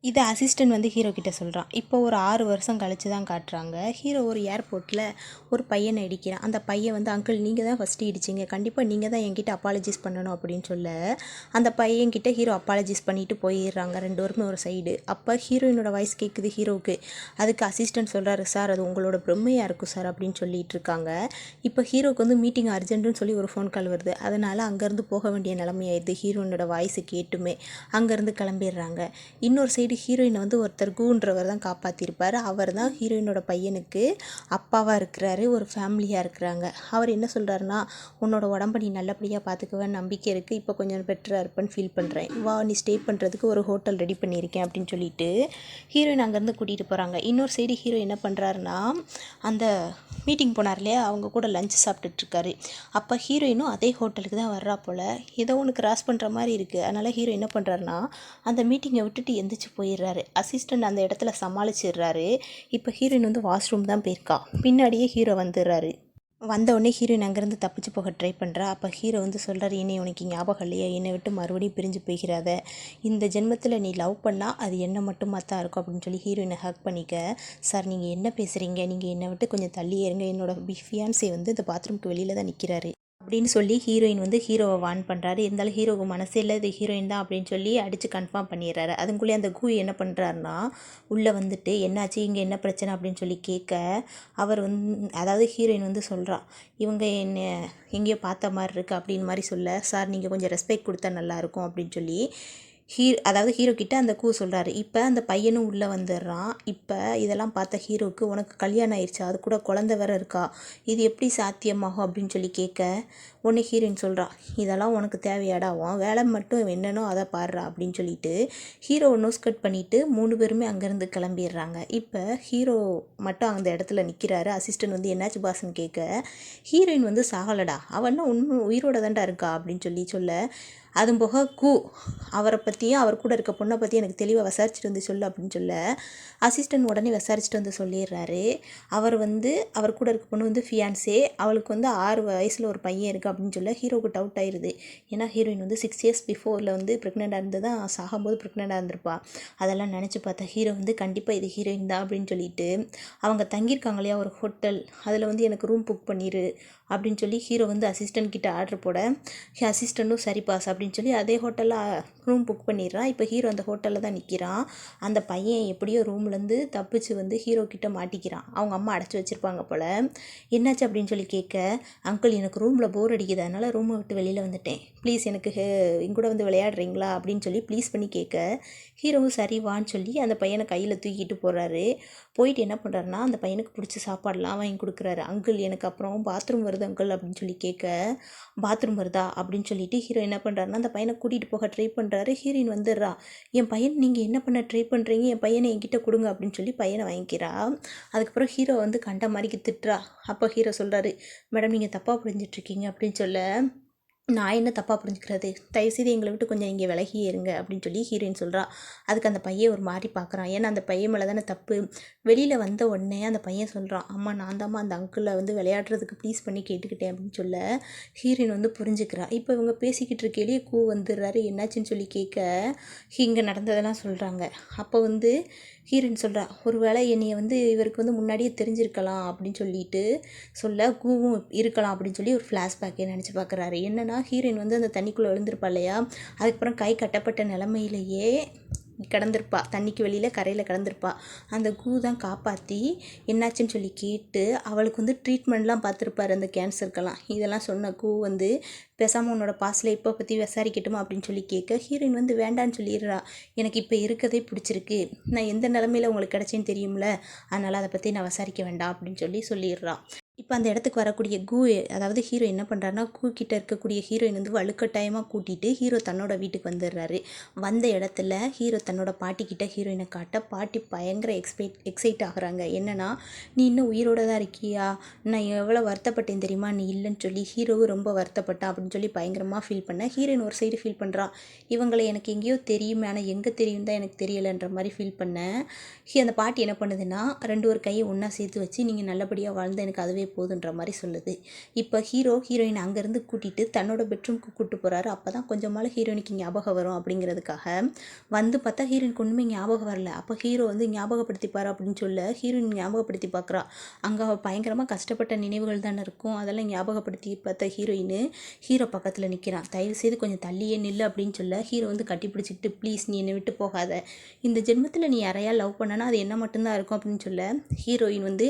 Speaker 1: இதை அசிஸ்டன்ட் வந்து ஹீரோ கிட்ட சொல்கிறான். இப்போ ஒரு 6 வருஷம் கழிச்சு தான் காட்டுறாங்க. ஹீரோ ஒரு ஏர்போர்ட்டில் ஒரு பையனை இடிக்கிறான். அந்த பையன் வந்து அங்கிள் நீங்கள் தான் ஃபஸ்ட்டு இடிச்சிங்க, கண்டிப்பாக நீங்கள் தான் என்கிட்ட அப்பாலஜிஸ் பண்ணணும் அப்படின்னு சொல்ல அந்த பையன்கிட்ட ஹீரோ அப்பாலஜிஸ் பண்ணிட்டு போயிடுறாங்க. 2 பேருமே ஒரு சைடு. அப்போ ஹீரோயினோட வாய்ஸ் கேட்குது ஹீரோவுக்கு. அதுக்கு அசிஸ்டன்ட் சொல்கிறாரு, சார் அது உங்களோட பிரம்மையாக இருக்கும் சார் அப்படின்னு சொல்லிட்டு இருக்காங்க. இப்போ ஹீரோவுக்கு வந்து மீட்டிங் அர்ஜென்ட்டுன்னு சொல்லி ஒரு ஃபோன் கால் வருது. அதனால் அங்கேருந்து போக வேண்டிய நிலைமையாயிடுது. ஹீரோயினோட வாய்ஸு கேட்டுமே அங்கேருந்து கிளம்பிடுறாங்க. இன்னொரு சைடு ஹீரோயினை வந்து ஒருத்தர் கூன்றவர் தான் காப்பாற்றிருப்பார். அவர் தான் ஹீரோயினோட பையனுக்கு அப்பாவாக இருக்கிறாரு, ஒரு ஃபேமிலியாக இருக்கிறாங்க. அவர் என்ன சொல்கிறாருன்னா, உன்னோட உடம்ப நீ நல்லபடியாக பார்த்துக்குவேன் நம்பிக்கை இருக்குது, இப்போ கொஞ்சம் பெட்டராக இருப்பேன்னு ஃபீல் பண்ணுறேன், வா நீ ஸ்டே பண்ணுறதுக்கு ஒரு ஹோட்டல் ரெடி பண்ணியிருக்கேன் அப்படின்னு சொல்லிட்டு ஹீரோயின் அங்கேருந்து கூட்டிகிட்டு போகிறாங்க. இன்னொரு சைடு ஹீரோ என்ன பண்ணுறாருன்னா அந்த மீட்டிங் போனார் இல்லையா, அவங்க கூட லஞ்ச் சாப்பிட்டுட்ருக்காரு. அப்போ ஹீரோயினும் அதே ஹோட்டலுக்கு தான் வர்றா போல். ஏதோ ஒன்று கிராஸ் பண்ணுற மாதிரி இருக்குது. அதனால் ஹீரோ என்ன பண்ணுறாருன்னா அந்த மீட்டிங்கை விட்டுட்டு எந்திரிச்சு போயிடுறாரு. அசிஸ்டண்ட் அந்த இடத்துல சமாளிச்சிடுறாரு. இப்போ ஹீரோயின் வந்து வாஷ்ரூம் தான் போயிருக்கா. பின்னாடியே ஹீரோ வந்துடுறாரு. வந்தவுடனே ஹீரோயின் அங்கேருந்து தப்பிச்சு போக ட்ரை பண்ணுறா. அப்போ ஹீரோ வந்து சொல்கிறார், என்னை உனக்கு ஞாபகம் இல்லையா, என்னை விட்டு மறுபடியும் பிரிஞ்சு போய்கிறாத, இந்த ஜென்மத்தில் நீ லவ் பண்ணால் அது என்ன மட்டுமா தான் இருக்கும் அப்படின்னு சொல்லி ஹீரோயினை ஹக் பண்ணிக்க. சார் நீங்கள் என்ன பேசுகிறீங்க, நீங்கள் என்னை விட்டு கொஞ்சம் தள்ளியே இருங்க, என்னோட ஃபியான்ஸே வந்து இந்த பாத்ரூமுக்கு வெளியில் தான் நிற்கிறாரு அப்படின்னு சொல்லி ஹீரோயின் வந்து ஹீரோவை வார்ன் பண்ணுறாரு. இருந்தாலும் ஹீரோவுக்கு மனசே இல்லை, இது ஹீரோயின் தான் அப்படின்னு சொல்லி அடித்து கன்ஃபார்ம் பண்ணிடுறாரு. அதுக்குள்ளே அந்த கூ என்ன பண்ணுறாருனா உள்ளே வந்துட்டு என்னாச்சு இங்கே என்ன பிரச்சனை அப்படின்னு சொல்லி கேட்க அவர் அதாவது ஹீரோயின் வந்து சொல்கிறா, இவங்க என்ன எங்கேயோ பார்த்த மாதிரி இருக்குது அப்படின்னு மாதிரி சொல்ல, சார் நீங்கள் கொஞ்சம் ரெஸ்பெக்ட் கொடுத்தா நல்லாயிருக்கும் அப்படின்னு சொல்லி அதாவது ஹீரோ கிட்ட அந்த கூ சொல்கிறாரு. இப்போ அந்த பையனும் உள்ளே வந்துடுறான். இப்போ இதெல்லாம் பார்த்த ஹீரோவுக்கு, உனக்கு கல்யாணம் ஆயிடுச்சா, அது கூட குழந்தை வேற இருக்கா, இது எப்படி சாத்தியமாகும் அப்படின்னு சொல்லி கேட்க உடனே ஹீரோயின் சொல்கிறா, இதெல்லாம் உனக்கு தேவையாடா, உன் வேலை மட்டும் என்னன்னோ அதை பாடுறா அப்படின்னு சொல்லிட்டு ஹீரோவை நோஸ் கட் பண்ணிவிட்டு 3 பேருமே அங்கேருந்து கிளம்பிடுறாங்க. இப்போ ஹீரோ மட்டும் அந்த இடத்துல நிற்கிறாரு. அசிஸ்டன்ட் வந்து என்னாச்சு பாஸ்ன்னு கேட்க ஹீரோயின் வந்து சாகலடா, அவன்னா உண்மை உயிரோட தான்டா இருக்கா அப்படின்னு சொல்ல அதுவும் போக அவரை பற்றியும் அவர் கூட இருக்க பொண்ணை பற்றியும் எனக்கு தெளிவாக விசாரிச்சுட்டு வந்து சொல்லு அப்படின்னு சொல்ல அசிஸ்டன்ட் உடனே விசாரிச்சுட்டு வந்து சொல்லிடுறாரு. அவர் கூட இருக்க பொண்ணு வந்து ஃபியான்ஸே, அவளுக்கு வந்து 6 வயசில் ஒரு பையன் இருக்குது அப்படின்னு சொல்ல ஹீரோவுக்கு டவுட் ஆயிடுது. ஏன்னா ஹீரோயின் வந்து 6 இயர்ஸ் பிஃபோரில் வந்து ப்ரெக்னெண்ட்டாக இருந்து தான் சாகும்போது ப்ரெக்னெண்ட்டாக இருந்திருப்பா. அதெல்லாம் நினச்சி பார்த்தா ஹீரோ வந்து கண்டிப்பாக இது ஹீரோயின் தான் அப்படின்னு சொல்லிட்டு அவங்க தங்கியிருக்காங்க இல்லையா ஒரு ஹோட்டல், அதில் வந்து எனக்கு ரூம் புக் பண்ணிடு அப்படின்னு சொல்லி ஹீரோ வந்து அசிஸ்டன்ட் கிட்ட ஆர்டர் போட அசிஸ்டண்ட்டும் சரி பாஸ் அப்படின்னு சொல்லி அதே ஹோட்டலில் ரூம் புக் பண்ணிடுறான். இப்போ ஹீரோ அந்த ஹோட்டலில் தான் நிற்கிறான். அந்த பையன் எப்படியோ ரூம்லேருந்து தப்பிச்சு வந்து ஹீரோ கிட்ட மாட்டிக்கிறான். அவங்க அம்மா அடைச்சி வச்சுருப்பாங்க போல். என்னாச்சு அப்படின்னு சொல்லி கேட்க, அங்கிள் எனக்கு ரூமில் போர் அடிக்குது, அதனால் ரூமை விட்டு வெளியில் வந்துட்டேன், ப்ளீஸ் எனக்கு எங்கூட வந்து விளையாடுறீங்களா அப்படின்னு சொல்லி ப்ளீஸ் பண்ணி கேட்க ஹீரோவும் சரி வான்னு சொல்லி அந்த பையனை கையில் தூக்கிட்டு போகிறாரு. போயிட்டு என்ன பண்ணுறாருனா அந்த பையனுக்கு பிடிச்ச சாப்பாடெலாம் வாங்கி கொடுக்குறாரு. அங்கிள் எனக்கு அப்புறம் பாத்ரூம் வருது அங்கிள் அப்படின்னு சொல்லி கேட்க, பாத்ரூம் வருதா அப்படின்னு சொல்லிட்டு ஹீரோ என்ன பண்ணுறாருனா அந்த பையனை கூட்டிகிட்டு போக ட்ரை பண்ணுறாரு. ஹீரோயின் வந்துடுறா. என் பையன் நீங்கள் என்ன பண்ண ட்ரை பண்ணுறீங்க, என் பையனை என்கிட்ட கொடுங்க அப்படின்னு சொல்லி பையனை வாங்கிக்கிறா. அதுக்கப்புறம் ஹீரோ வந்து கண்ட மாதிரிக்கு திட்டுறா. அப்போ ஹீரோ சொல்கிறாரு, மேடம் நீங்கள் தப்பாக புரிஞ்சிட்ருக்கீங்க அப்படின்னு சொல்ல, நான் என்ன தப்பாக புரிஞ்சுக்கிறது, தயவுசெய்து எங்களை விட்டு கொஞ்சம் இங்கே விலகியே இருங்க அப்படின்னு சொல்லி ஹீரோயின் சொல்கிறா. அதுக்கு அந்த பையன் ஒரு மாதிரி பார்க்குறான். ஏன்னா அந்த பையன் மேலே தானே தப்பு. வெளியில் வந்த உடனே அந்த பையன் சொல்கிறான், அம்மா நான் தாம்மா அந்த அங்கிளை வந்து விளையாடுறதுக்கு ப்ளீஸ் பண்ணி கேட்டுக்கிட்டேன் அப்படின்னு சொல்ல ஹீரோயின் வந்து புரிஞ்சுக்கிறா. இப்போ இவங்க பேசிக்கிட்டு இருக்கையிலேயே வந்துடுறாரு. என்னாச்சுன்னு சொல்லி கேட்க இங்கே நடந்ததெல்லாம் சொல்கிறாங்க. அப்போ வந்து ஹீரோயின் சொல்கிறா, ஒரு வேளை என்னையை வந்து இவருக்கு வந்து முன்னாடியே தெரிஞ்சிருக்கலாம் அப்படின்னு சொல்லிட்டு சொல்ல கூவும் இருக்கலாம் அப்படின்னு சொல்லி ஒரு ஃப்ளாஷ்பேக்கே நினச்சி பார்க்குறாரு. என்னென்னா ஹீரோயின் வந்து அந்த தண்ணிக்குள்ளே விழுந்திருப்பா இல்லையா, அதுக்கப்புறம் கை கட்டப்பட்ட நிலமையிலேயே கிடந்திருப்பா, தண்ணிக்கு வெளியில் கரையில் கிடந்திருப்பா. அந்த தான் காப்பாற்றி என்னாச்சுன்னு சொல்லி கேட்டு அவளுக்கு வந்து ட்ரீட்மெண்ட்லாம் பார்த்துருப்பாரு அந்த கேன்சருக்கெல்லாம். இதெல்லாம் சொன்ன வந்து பேசாமல் உன்னோட பாஸ்டில் இப்போ பற்றி விசாரிக்கட்டுமா அப்படின்னு சொல்லி கேட்க ஹீரோயின் வந்து வேண்டான்னு சொல்லிடுறா. எனக்கு இப்போ இருக்கதே பிடிச்சிருக்கு, நான் எந்த நிலமையில் உங்களுக்கு கிடச்சேன்னு தெரியும்ல, அதனால் அதை பற்றி நான் விசாரிக்க வேண்டாம் அப்படின்னு சொல்லிடுறா. இப்போ அந்த இடத்துக்கு வரக்கூடிய அதாவது ஹீரோ என்ன பண்ணுறாருனா, கிட்ட இருக்கக்கூடிய ஹீரோயின் வந்து வலுக்கட்டாயமாக கூட்டிகிட்டு ஹீரோ தன்னோட வீட்டுக்கு வந்துடுறாரு. வந்த இடத்துல ஹீரோ தன்னோட பாட்டிக்கிட்ட ஹீரோயினை காட்ட பாட்டி பயங்கர எக்ஸைட் ஆகுறாங்க. என்னன்னா, நீ இன்னும் உயிரோட தான் இருக்கியா, நான் எவ்வளோ வருத்தப்பட்டேன் தெரியுமா, நீ இல்லைன்னு சொல்லி. ஹீரோவும் ரொம்ப வருத்தப்பட்டான் அப்படின்னு சொல்லி பயங்கரமாக ஃபீல் பண்ண. ஹீரோயின் ஒரு சைடு ஃபீல் பண்ணுறா, இவங்களை எனக்கு எங்கேயோ தெரியுமே ஆனால் எங்கே தெரியும் தான் எனக்கு தெரியலைன்ற மாதிரி ஃபீல் பண்ணேன். அந்த பாட்டி என்ன பண்ணுதுன்னா, ஒரு கையை ஒன்றா சேர்த்து வச்சு நீங்கள் நல்லபடியாக வாழ்ந்து எனக்கு அதுவே போதுன்ற மாதிரி சொல்லுது. இப்போ ஹீரோயின் அங்கேருந்து கூட்டிகிட்டு தன்னோட பெட்ரூம்க்கு கூப்பிட்டு போகிறாரு. அப்போ தான் கொஞ்சமால ஹீரோயினுக்கு ஞாபகம் வரும் அப்படிங்கிறதுக்காக வந்து பார்த்தா ஹீரோயினுக்கு ஒன்றுமே ஞாபகம் வரல. அப்போ ஹீரோ வந்து ஞாபகப்படுத்திப்பார் அப்படின்னு சொல்ல ஹீரோயின் ஞாபகப்படுத்தி பார்க்குறா. அங்கே பயங்கரமாக கஷ்டப்பட்ட நினைவுகள் தானே இருக்கும், அதெல்லாம் ஞாபகப்படுத்தி பார்த்த ஹீரோயின் ஹீரோ பக்கத்தில் நிற்கிறான். தயவு செய்து கொஞ்சம் தள்ளியே நில்லு அப்படின்னு சொல்ல ஹீரோ வந்து கட்டி பிடிச்சிக்கிட்டு, ப்ளீஸ் நீ என்னை விட்டு போகாத, இந்த ஜென்மத்தில் நீ யாரையா லவ் பண்ணனா அது என்ன மட்டும்தான் இருக்கும் அப்படின்னு சொல்ல ஹீரோயின் வந்து,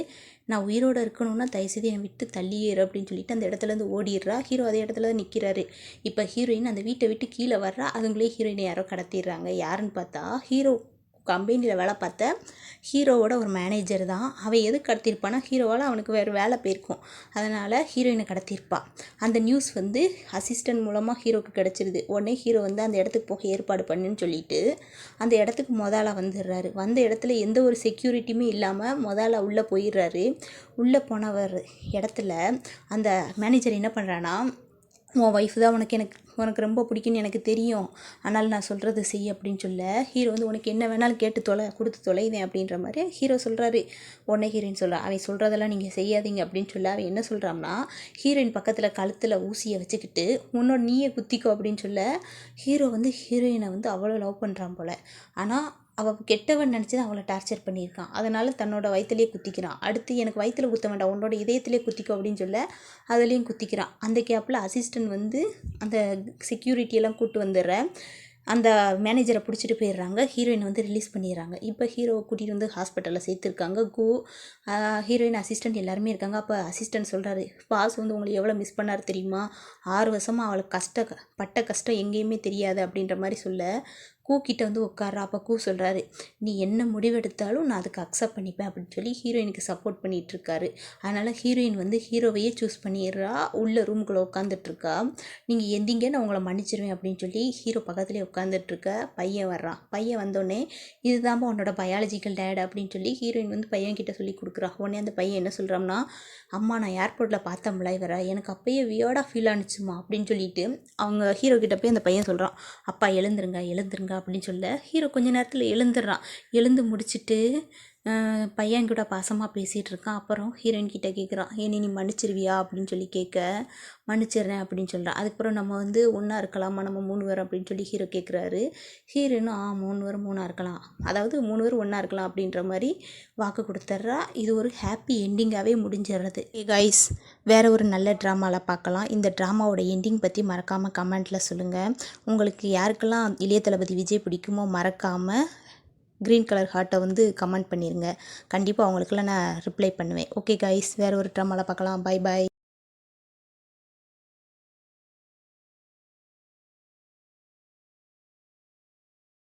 Speaker 1: நான் உயிரோடு இருக்கணும்னா தயவுசெய்து என்னை விட்டு தள்ளியேறு அப்படின்னு சொல்லிட்டு அந்த இடத்துலேருந்து ஓடிடுறா. ஹீரோ அதே இடத்துல தான் நிற்கிறாரு. இப்போ ஹீரோயின் அந்த வீட்டை விட்டு கீழே வர்றா. அதுங்களே ஹீரோயினை யாரோ கடத்திடுறாங்க. யாருன்னு பார்த்தா ஹீரோ கம்பெனியில் வேலை பார்த்த ஹீரோவோட ஒரு மேனேஜர் தான். அவன் எதுக்கு கடத்தியிருப்பானா, ஹீரோவால் அவனுக்கு வேறு வேலை போயிருக்கும், அதனால் ஹீரோயினை கடத்தியிருப்பாள். அந்த நியூஸ் வந்து அசிஸ்டன்ட் மூலமாக ஹீரோவுக்கு கிடச்சிருது. உடனே ஹீரோ வந்து அந்த இடத்துக்கு போக ஏற்பாடு பண்ணுன்னு சொல்லிட்டு அந்த இடத்துக்கு முதல்ல வந்துடுறாரு. வந்த இடத்துல எந்த ஒரு செக்யூரிட்டியுமே இல்லாமல் முதல்ல உள்ளே போயிடுறாரு. உள்ளே போனவர் இடத்துல அந்த மேனேஜர் என்ன பண்ணுறான்னா, உன் ஒய்ஃப் தான் உனக்கு ரொம்ப பிடிக்குன்னு எனக்கு தெரியும், ஆனால் நான் சொல்கிறது செய் அப்படின்னு சொல்ல ஹீரோ வந்து உனக்கு என்ன வேணாலும் கேட்டு கொடுத்து தொலைவேன் அப்படின்ற மாதிரி ஹீரோ சொல்கிறாரு. உடனே ஹீரோயின் சொல்கிறா, அவன் சொல்கிறதெல்லாம் நீங்கள் செய்யாதீங்க அப்படின்னு சொல்ல அவன் என்ன சொல்கிறான்னா, ஹீரோயின் பக்கத்தில் கழுத்தில் ஊசியை வச்சுக்கிட்டு உன்னோட நீயே குத்திக்கோ அப்படின்னு சொல்ல ஹீரோ வந்து ஹீரோயினை வந்து அவ்வளோ லவ் பண்ணுறான் போல். ஆனால் அவள் கெட்டவன் நினச்சி தான் அவளை டார்ச்சர் பண்ணியிருக்கான். அதனால் தன்னோட வயிற்றுலேயே குத்திக்கிறான். அடுத்து எனக்கு வயிற்றில் குத்த வேண்டாம், உன்னோட இதயத்திலே குத்திக்கோ அப்படின்னு சொல்ல அதுலேயும் குத்திக்கிறான். அந்த கேப்பில் அசிஸ்டன்ட் வந்து அந்த செக்யூரிட்டியெல்லாம் கூப்பிட்டு வந்துடுறேன். அந்த மேனேஜரை பிடிச்சிட்டு போயிடுறாங்க. ஹீரோயின் வந்து ரிலீஸ் பண்ணிடுறாங்க. இப்போ ஹீரோவை கூட்டிகிட்டு வந்து ஹாஸ்பிட்டலில் சேர்த்துருக்காங்க. ஹீரோயின் அசிஸ்டன்ட் எல்லாருமே இருக்காங்க. அப்போ அசிஸ்டன்ட் சொல்கிறாரு, பாஸ் வந்து உங்களை எவ்வளோ மிஸ் பண்ணார் தெரியுமா, 6 வருஷமாக அவளுக்கு பட்ட கஷ்டம் எங்கேயுமே தெரியாது அப்படின்ற மாதிரி சொல்ல கிட்ட வந்து உட்கார்றா. அப்போ சொல்கிறாரு, நீ என்ன முடிவெடுத்தாலும் நான் அதுக்கு அக்செப்ட் பண்ணிப்பேன் அப்படின்னு சொல்லி ஹீரோயினுக்கு சப்போர்ட் பண்ணிகிட்ருக்காரு. அதனால் ஹீரோயின் வந்து ஹீரோவையே சூஸ் பண்ணிடுறா. உள்ள ரூமுக்குள்ளே உட்காந்துட்ருக்கா. நீங்கள் எந்திங்க, நான் உங்களை மன்னிச்சிருவேன் அப்படின்னு சொல்லி ஹீரோ பக்கத்துலேயே உட்காந்துட்ருக்க. பையன் வர்றான். பையன் வந்தோடனே இதுதான்ப்பா உன்னோட பயாலஜிக்கல் டேட் அப்படின்னு சொல்லி ஹீரோயின் வந்து பையன்கிட்ட சொல்லி கொடுக்குறா. உடனே அந்த பையன் என்ன சொல்கிறான்னா, அம்மா நான் ஏர்போர்ட்டில் பார்த்தோம்ல இவரை, எனக்கு அப்பயே வியர்டாக ஃபீல் ஆனிச்சுமா அப்படின்னு சொல்லிட்டு அவங்க ஹீரோ கிட்ட போய் அந்த பையன் சொல்கிறான், அப்பா எழுந்துருங்க அப்படின்னு சொல்ல ஹீரோ கொஞ்ச நேரத்தில் எழுந்துடுறான். எழுந்து முடிச்சுட்டு பையன் கூட பாசமாக பேசிகிட்டு இருக்கான். அப்புறம் ஹீரோயின் கிட்டே கேட்குறான், நீ மன்னிச்சிருவியா அப்படின்னு சொல்லி கேட்க, மன்னிச்சிடுறேன் அப்படின்னு சொல்கிறான். அதுக்கப்புறம் நம்ம வந்து ஒன்றா இருக்கலாமா, நம்ம 3 பேர் அப்படின்னு சொல்லி ஹீரோ கேட்குறாரு. ஹீரோயினும் 3 பேரும் ஒன்றா இருக்கலாம், அதாவது 3 பேரும் ஒன்றா இருக்கலாம் அப்படின்ற மாதிரி வாக்கு கொடுத்துட்றா. இது ஒரு ஹாப்பி எண்டிங்காகவே முடிஞ்சிடுறது. கைஸ், வேறு ஒரு நல்ல ட்ராமாவில் பார்க்கலாம். இந்த ட்ராமாவோட எண்டிங் பற்றி மறக்காமல் கமெண்ட்டில் சொல்லுங்கள். உங்களுக்கு யாருக்கெல்லாம் இளைய தளபதி விஜய் பிடிக்குமோ மறக்காமல் க்ரீன் கலர் ஹார்ட்டை வந்து கமெண்ட் பண்ணிடுங்க. கண்டிப்பாக அவங்களுக்கெல்லாம் நான் ரிப்ளை பண்ணுவேன். ஓகே கைஸ், வேறு ஒரு ட்ராமாவில் பார்க்கலாம். Bye bye.